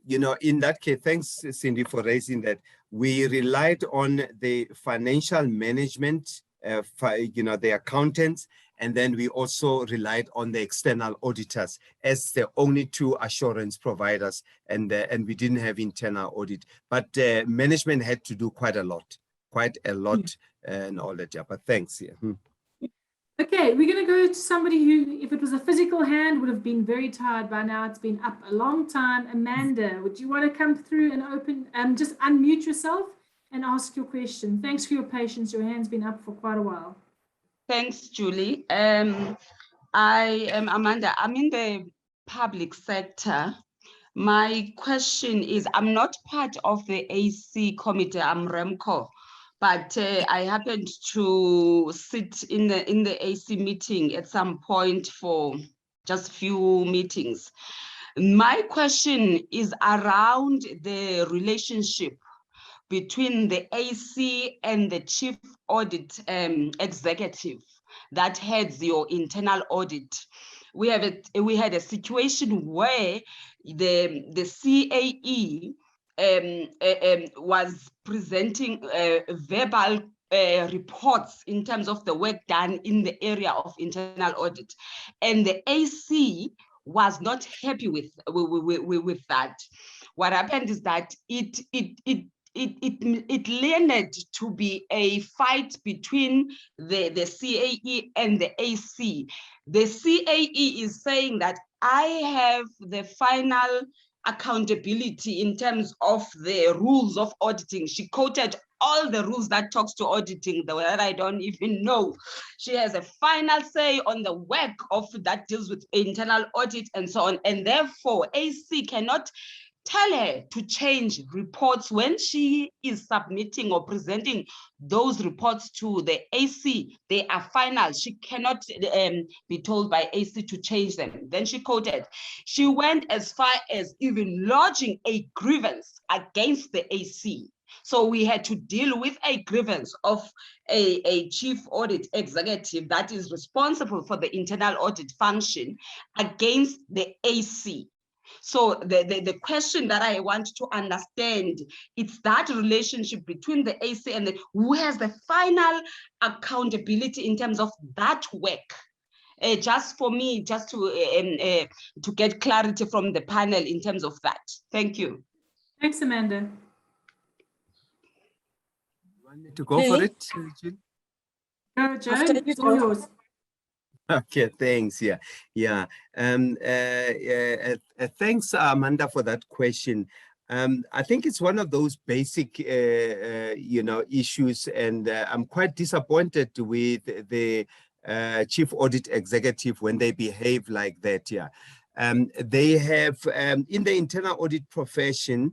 you know, in that case, thanks Cindy for raising that. We relied on the financial management, you know, the accountants, and then we also relied on the external auditors as the only two assurance providers, and we didn't have internal audit. But management had to do quite a lot, and all that. Yeah, but thanks. Yeah. Okay, we're going to go to somebody who, if it was a physical hand, would have been very tired by now. It's been up a long time. Amanda, would you want to come through and open, just unmute yourself and ask your question? Thanks for your patience. Your hand's been up for quite a while. Thanks, Julie. I am Amanda. I'm in the public sector. My question is, I'm not part of the AC committee, I'm REMCO. But I happened to sit in the AC meeting at some point for just few meetings. My question is around the relationship between the AC and the chief audit executive that heads your internal audit. We had a situation where the CAE was presenting verbal reports in terms of the work done in the area of internal audit, and the AC was not happy with that. what happened is that it leaned to be a fight between the CAE and the AC. The CAE is saying that I have the final accountability in terms of the rules of auditing. She quoted all the rules that talks to auditing that I don't even know. She has a final say on the work of that deals with internal audit and so on. And therefore, AC cannot tell her to change reports when she is submitting or presenting those reports to the AC. They are final. She cannot be told by AC to change them. Then she quoted, she went as far as even lodging a grievance against the AC. So we had to deal with a grievance of a chief audit executive that is responsible for the internal audit function against the AC. So the question that I want to understand, it's that relationship between the AC and who has the final accountability in terms of that work. Just for me, just to get clarity from the panel in terms of that. Thank you. Thanks, Amanda. You want me to go for it, Jill? Go, Joe. After you It's all go. yours. Okay, thanks. Thanks, Amanda, for that question. I think it's one of those basic, issues, and I'm quite disappointed with the chief audit executive when they behave like that. They have in the internal audit profession.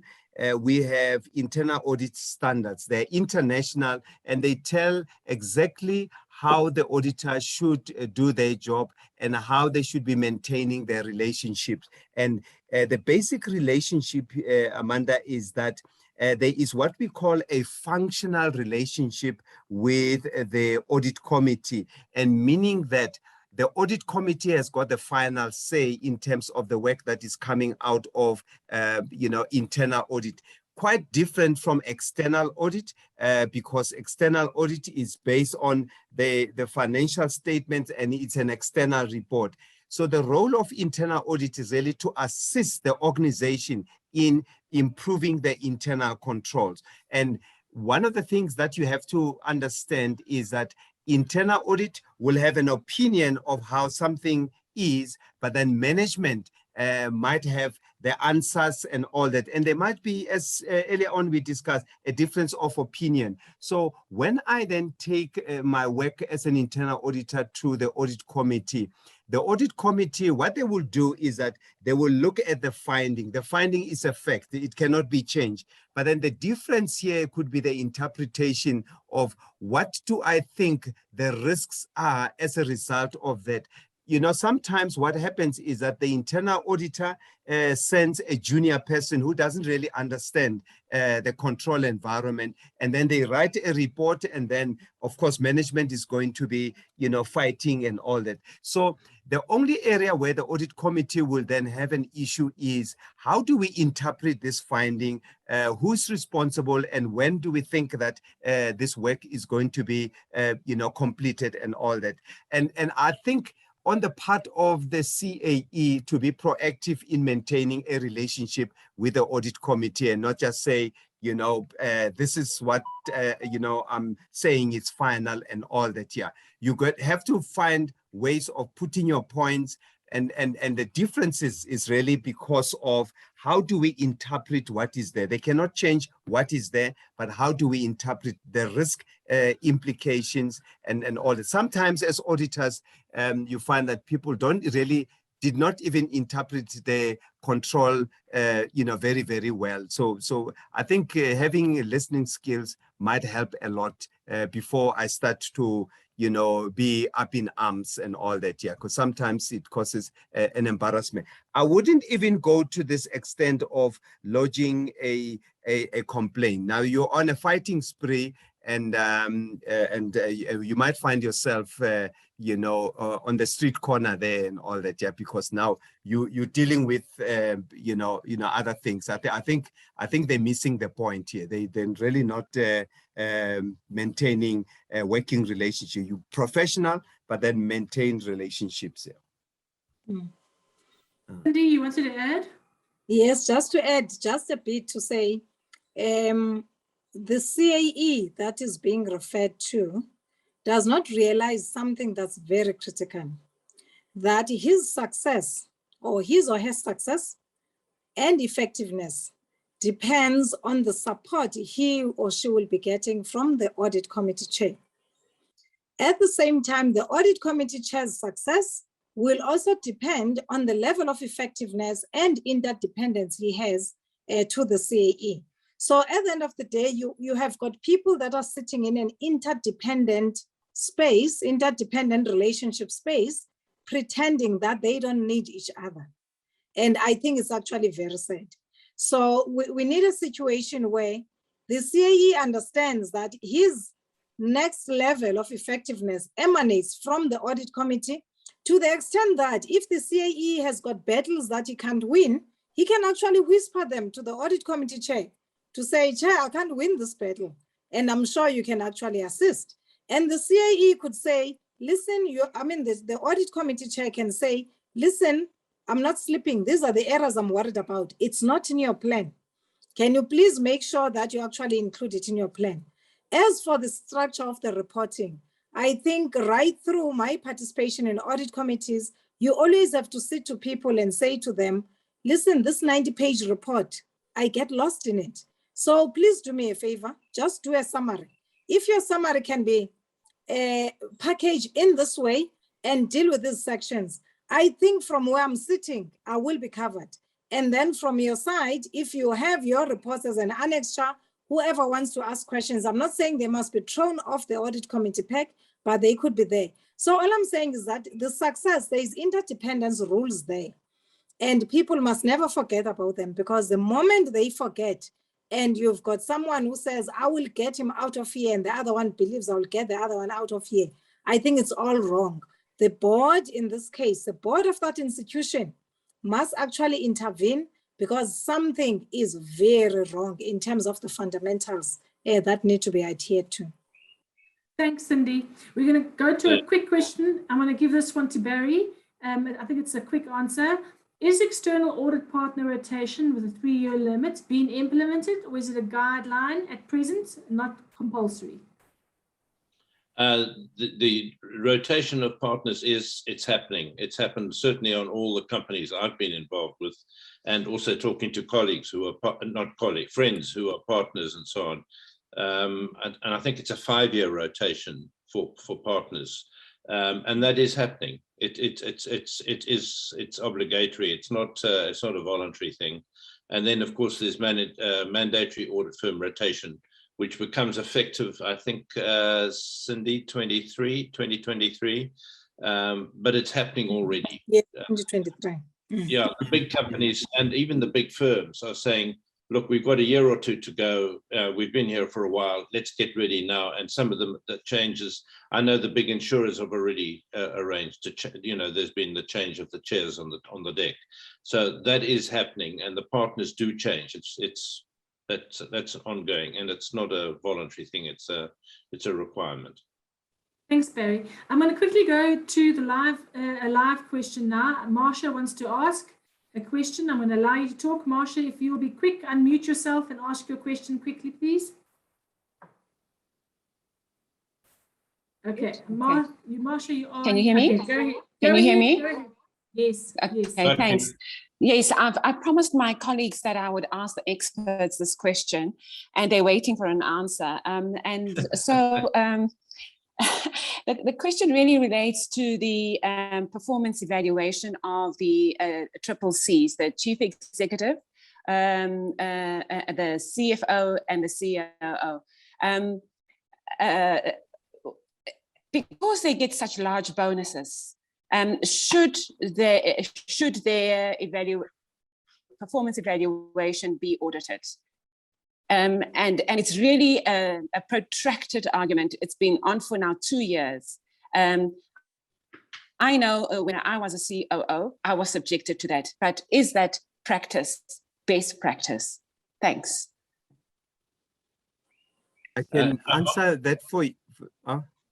We have internal audit standards. They're international, and they tell exactly how the auditor should do their job and how they should be maintaining their relationships. And the basic relationship, Amanda, is that there is what we call a functional relationship with the audit committee, and meaning that the audit committee has got the final say in terms of the work that is coming out of, internal audit. Quite different from external audit, because external audit is based on the financial statements and it's an external report. So the role of internal audit is really to assist the organization in improving the internal controls. And one of the things that you have to understand is that internal audit will have an opinion of how something is, but then management might have the answers and all that. And there might be, as earlier on we discussed, a difference of opinion. So when I then take my work as an internal auditor to the audit committee, what they will do is that they will look at the finding. The finding is a fact. It cannot be changed. But then the difference here could be the interpretation of what do I think the risks are as a result of that. Sometimes what happens is that the internal auditor sends a junior person who doesn't really understand the control environment, and then they write a report, and then of course management is going to be fighting and all that. So the only area where the audit committee will then have an issue is how do we interpret this finding, who's responsible, and when do we think that this work is going to be completed and all that. And I think on the part of the CAE to be proactive in maintaining a relationship with the audit committee and not just say, this is what, I'm saying it's final and all that. You have to find ways of putting your points, and the differences is really because of how do we interpret what is there. They cannot change what is there, but how do we interpret the risk implications and all that. Sometimes as auditors, you find that people did not even interpret the control, very, very well. So I think having listening skills might help a lot before I start to, be up in arms and all that, because sometimes it causes an embarrassment. I wouldn't even go to this extent of lodging a complaint. Now you're on a fighting spree, and you might find yourself, on the street corner there and all that, because now you're dealing with, other things. I think they're missing the point here. They're really not maintaining a working relationship. You professional, but then maintain relationships. Andy, you wanted to add? Yes, just to add just a bit to say, the CAE that is being referred to does not realize something that's very critical, that his success or his or her success and effectiveness depends on the support he or she will be getting from the audit committee chair. At the same time, the audit committee chair's success will also depend on the level of effectiveness and interdependence he has to the CAE. So at the end of the day, you have got people that are sitting in an interdependent space, interdependent relationship space, pretending that they don't need each other. And I think it's actually very sad. So we need a situation where the CAE understands that his next level of effectiveness emanates from the audit committee, to the extent that if the CAE has got battles that he can't win, he can actually whisper them to the audit committee chair to say, Chair, I can't win this battle, and I'm sure you can actually assist. And the CAE could say, listen, the audit committee chair can say, listen, I'm not sleeping. These are the errors I'm worried about. It's not in your plan. Can you please make sure that you actually include it in your plan? As for the structure of the reporting, I think right through my participation in audit committees, you always have to sit to people and say to them, listen, this 90-page report, I get lost in it. So please do me a favor, just do a summary. If your summary can be packaged in this way and deal with these sections, I think from where I'm sitting, I will be covered. And then from your side, if you have your reports as an annexure, whoever wants to ask questions, I'm not saying they must be thrown off the audit committee pack, but they could be there. So all I'm saying is that the success, there is interdependence rules there. And people must never forget about them, because the moment they forget, and you've got someone who says, I will get him out of here, and the other one believes I will get the other one out of here, I think it's all wrong. The board, in this case, the board of that institution must actually intervene, because something is very wrong in terms of the fundamentals that need to be adhered to. Thanks, Cindy. We're going to go to a quick question. I'm going to give this one to Barrie. I think it's a quick answer. Is external audit partner rotation with a 3-year limit being implemented, or is it a guideline at present, not compulsory? The rotation of partners it's happening. It's happened certainly on all the companies I've been involved with, and also talking to colleagues who are friends who are partners and so on. And I think it's a 5-year rotation for partners, and that is happening. It's obligatory. It's not a voluntary thing. And then of course there's mandatory audit firm rotation, which becomes effective, I think, Cindy, 2023, but it's happening already. Yeah, 2023. Yeah, the big companies and even the big firms are saying, look, we've got a year or two to go. We've been here for a while. Let's get ready now. And some of them, the changes, I know the big insurers have already arranged to, there's been the change of the chairs on the deck. So that is happening, and the partners do change. That's ongoing, and it's not a voluntary thing. It's a requirement. Thanks, Barrie. I'm going to quickly go to the live question now. Marsha wants to ask a question. I'm going to allow you to talk. Marsha, if you'll be quick, unmute yourself and ask your question quickly, please. Okay, Marsha, you are. Can you hear me? Okay, Can you hear me? Yes. Okay, Yes. thanks. Yes, I promised my colleagues that I would ask the experts this question, and they're waiting for an answer. The question really relates to the performance evaluation of the triple Cs, the chief executive, the CFO, and the COO. Because they get such large bonuses, should their performance evaluation be audited? And it's really a protracted argument. It's been on for now 2 years. I know when I was a COO, I was subjected to that. But is that practice, best practice? Thanks. I can answer that for you.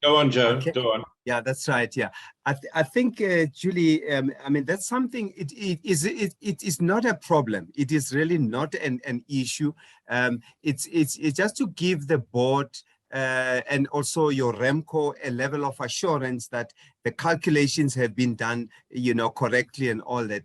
Go on, Joe. Okay. Go on. Yeah, that's right. Yeah, I think, Julie, I mean, that's something, it is not a problem. It is really not an issue. It's just to give the board and also your REMCO a level of assurance that the calculations have been done, you know, correctly and all that.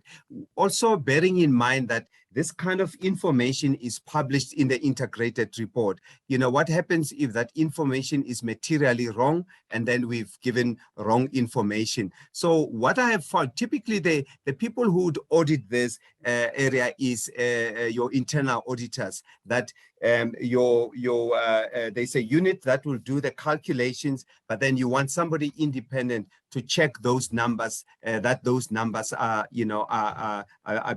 Also bearing in mind that this kind of information is published in the integrated report. You know, what happens if that information is materially wrong and then we've given wrong information? So what I have found, typically the people who would audit this area is your internal auditors, that there's a unit that will do the calculations, but then you want somebody independent to check those numbers, that those numbers are, you know, are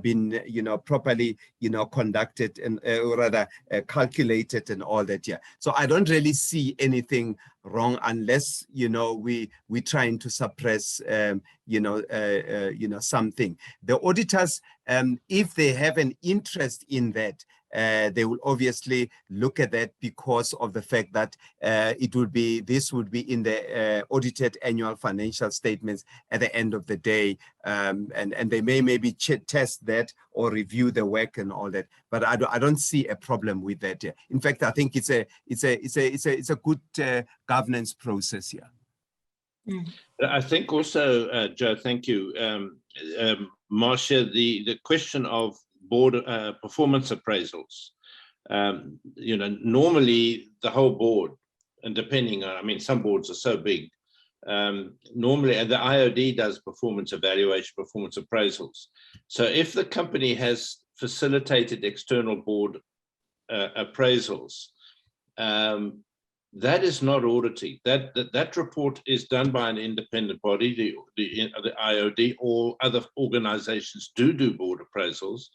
been, you know, properly, you know, conducted and or rather calculated and all that. Yeah. So I don't really see anything wrong unless, you know, we trying to suppress, you know, something. The auditors, if they have an interest in that, they will obviously look at that because of the fact that this would be in the audited annual financial statements at the end of the day, and they may maybe test that or review the work and all that. But I don't see a problem with that. In fact, I think it's a good governance process here. I think also, Joe, thank you, Marcia, the question of board performance appraisals. You know, normally the whole board, and depending on, I mean, some boards are so big, normally, and the IOD does performance evaluation, performance appraisals. So if the company has facilitated external board appraisals, that is not auditing. That report is done by an independent body, the IOD, or other organizations do board appraisals,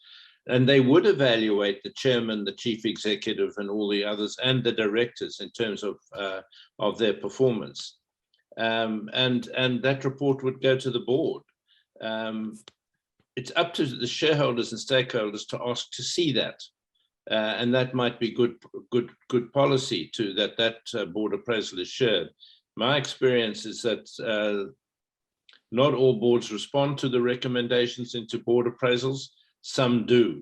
and they would evaluate the chairman, the chief executive, and all the others, and the directors in terms of their performance. And that report would go to the board. It's up to the shareholders and stakeholders to ask to see that. And that might be good policy to that board appraisal is shared. My experience is that not all boards respond to the recommendations into board appraisals. Some do.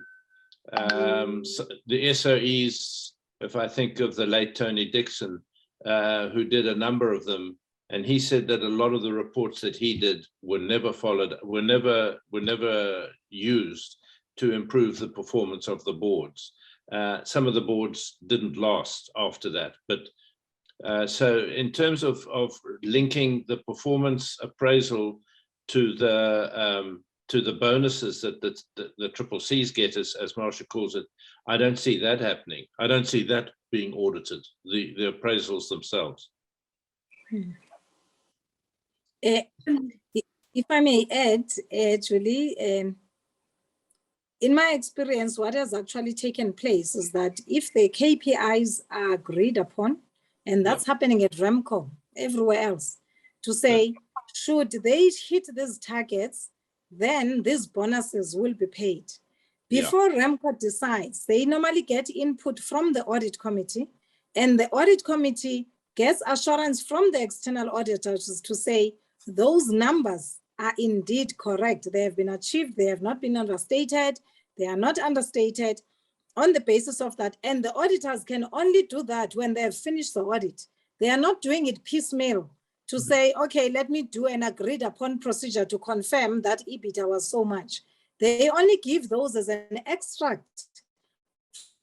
So the SOEs, if I think of the late Tony Dixon, who did a number of them, and he said that a lot of the reports that he did were never followed, were never used to improve the performance of the boards. Some of the boards didn't last after that, but so in terms of linking the performance appraisal to the bonuses that the triple Cs get, as Marcia calls it, I don't see that happening. I don't see that being audited, the appraisals themselves. If I may add, Julie, in my experience, what has actually taken place is that if the KPIs are agreed upon, and that's happening at REMCO, everywhere else, to say, should they hit these targets, then these bonuses will be paid. Before REMCO decides, they normally get input from the audit committee, and the audit committee gets assurance from the external auditors to say, those numbers are indeed correct. They have been achieved. They have not been understated. They are not understated on the basis of that. And the auditors can only do that when they have finished the audit. They are not doing it piecemeal to say, okay, let me do an agreed upon procedure to confirm that EBITDA was so much. They only give those as an extract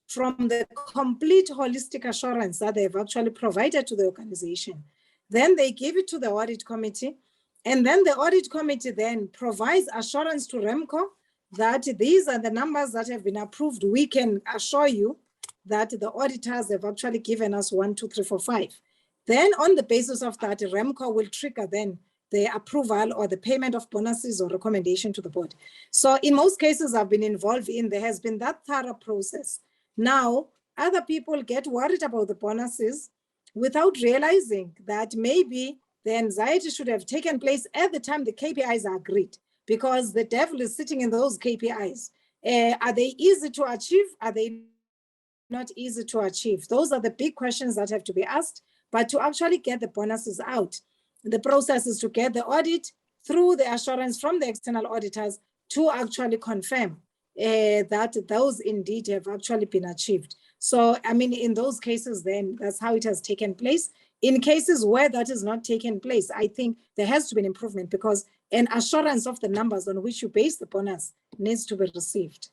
from the complete holistic assurance that they've actually provided to the organization. Then they give it to the audit committee. And then the audit committee then provides assurance to REMCO that these are the numbers that have been approved. We can assure you that the auditors have actually given us 1, 2, 3, 4, 5. Then on the basis of that, REMCO will trigger then the approval or the payment of bonuses or recommendation to the board. So in most cases I've been involved in, there has been that thorough process. Now, other people get worried about the bonuses without realizing that maybe the anxiety should have taken place at the time the KPIs are agreed, because the devil is sitting in those KPIs. Are they easy to achieve? Are they not easy to achieve? Those are the big questions that have to be asked. But to actually get the bonuses out, the process is to get the audit through the assurance from the external auditors to actually confirm that those indeed have actually been achieved. So, I mean, in those cases, then that's how it has taken place. In cases where that is not taken place, I think there has to be an improvement because an assurance of the numbers on which you base the bonus needs to be received.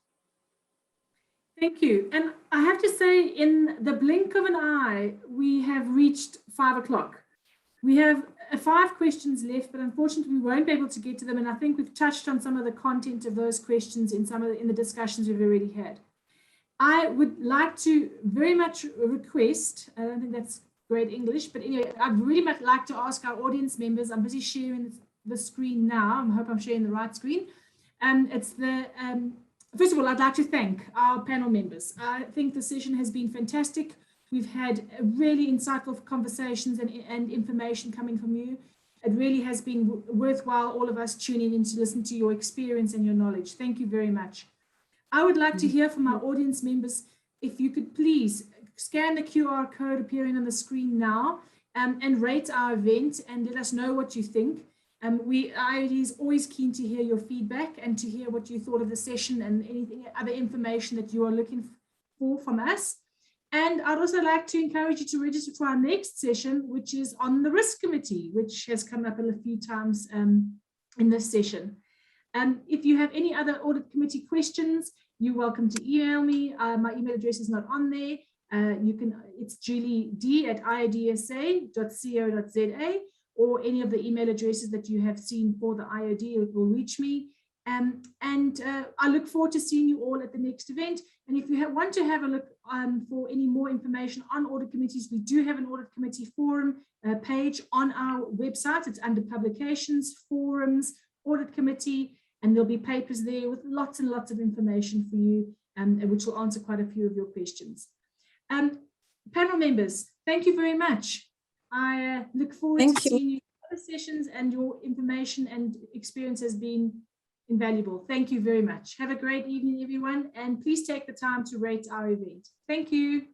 Thank you. And I have to say, in the blink of an eye, we have reached 5 o'clock. We have 5 questions left, but unfortunately we won't be able to get to them. And I think we've touched on some of the content of those questions in the discussions we've already had. I would like to very much request, I don't think that's great English, but anyway, I'd really much like to ask our audience members, I'm busy sharing the screen now, I hope I'm sharing the right screen. First of all, I'd like to thank our panel members. I think the session has been fantastic. We've had really insightful conversations and information coming from you. It really has been worthwhile, all of us tuning in to listen to your experience and your knowledge. Thank you very much. I would like to hear from our audience members, if you could please scan the QR code appearing on the screen now and rate our event and let us know what you think. IOD is always keen to hear your feedback and to hear what you thought of the session and anything other information that you are looking for from us. And I'd also like to encourage you to register for our next session, which is on the risk committee, which has come up a few times in this session. If you have any other audit committee questions, you're welcome to email me. My email address is not on there. It's julied@iodsa.co.za, or any of the email addresses that you have seen for the IOD, it will reach me. I look forward to seeing you all at the next event. And if you want to have a look for any more information on audit committees, we do have an audit committee forum page on our website. It's under publications, forums, audit committee, and there'll be papers there with lots and lots of information for you, which will answer quite a few of your questions. Panel members, thank you very much. I look forward to seeing you in other sessions, and your information and experience has been invaluable. Thank you very much. Have a great evening, everyone, and please take the time to rate our event. Thank you.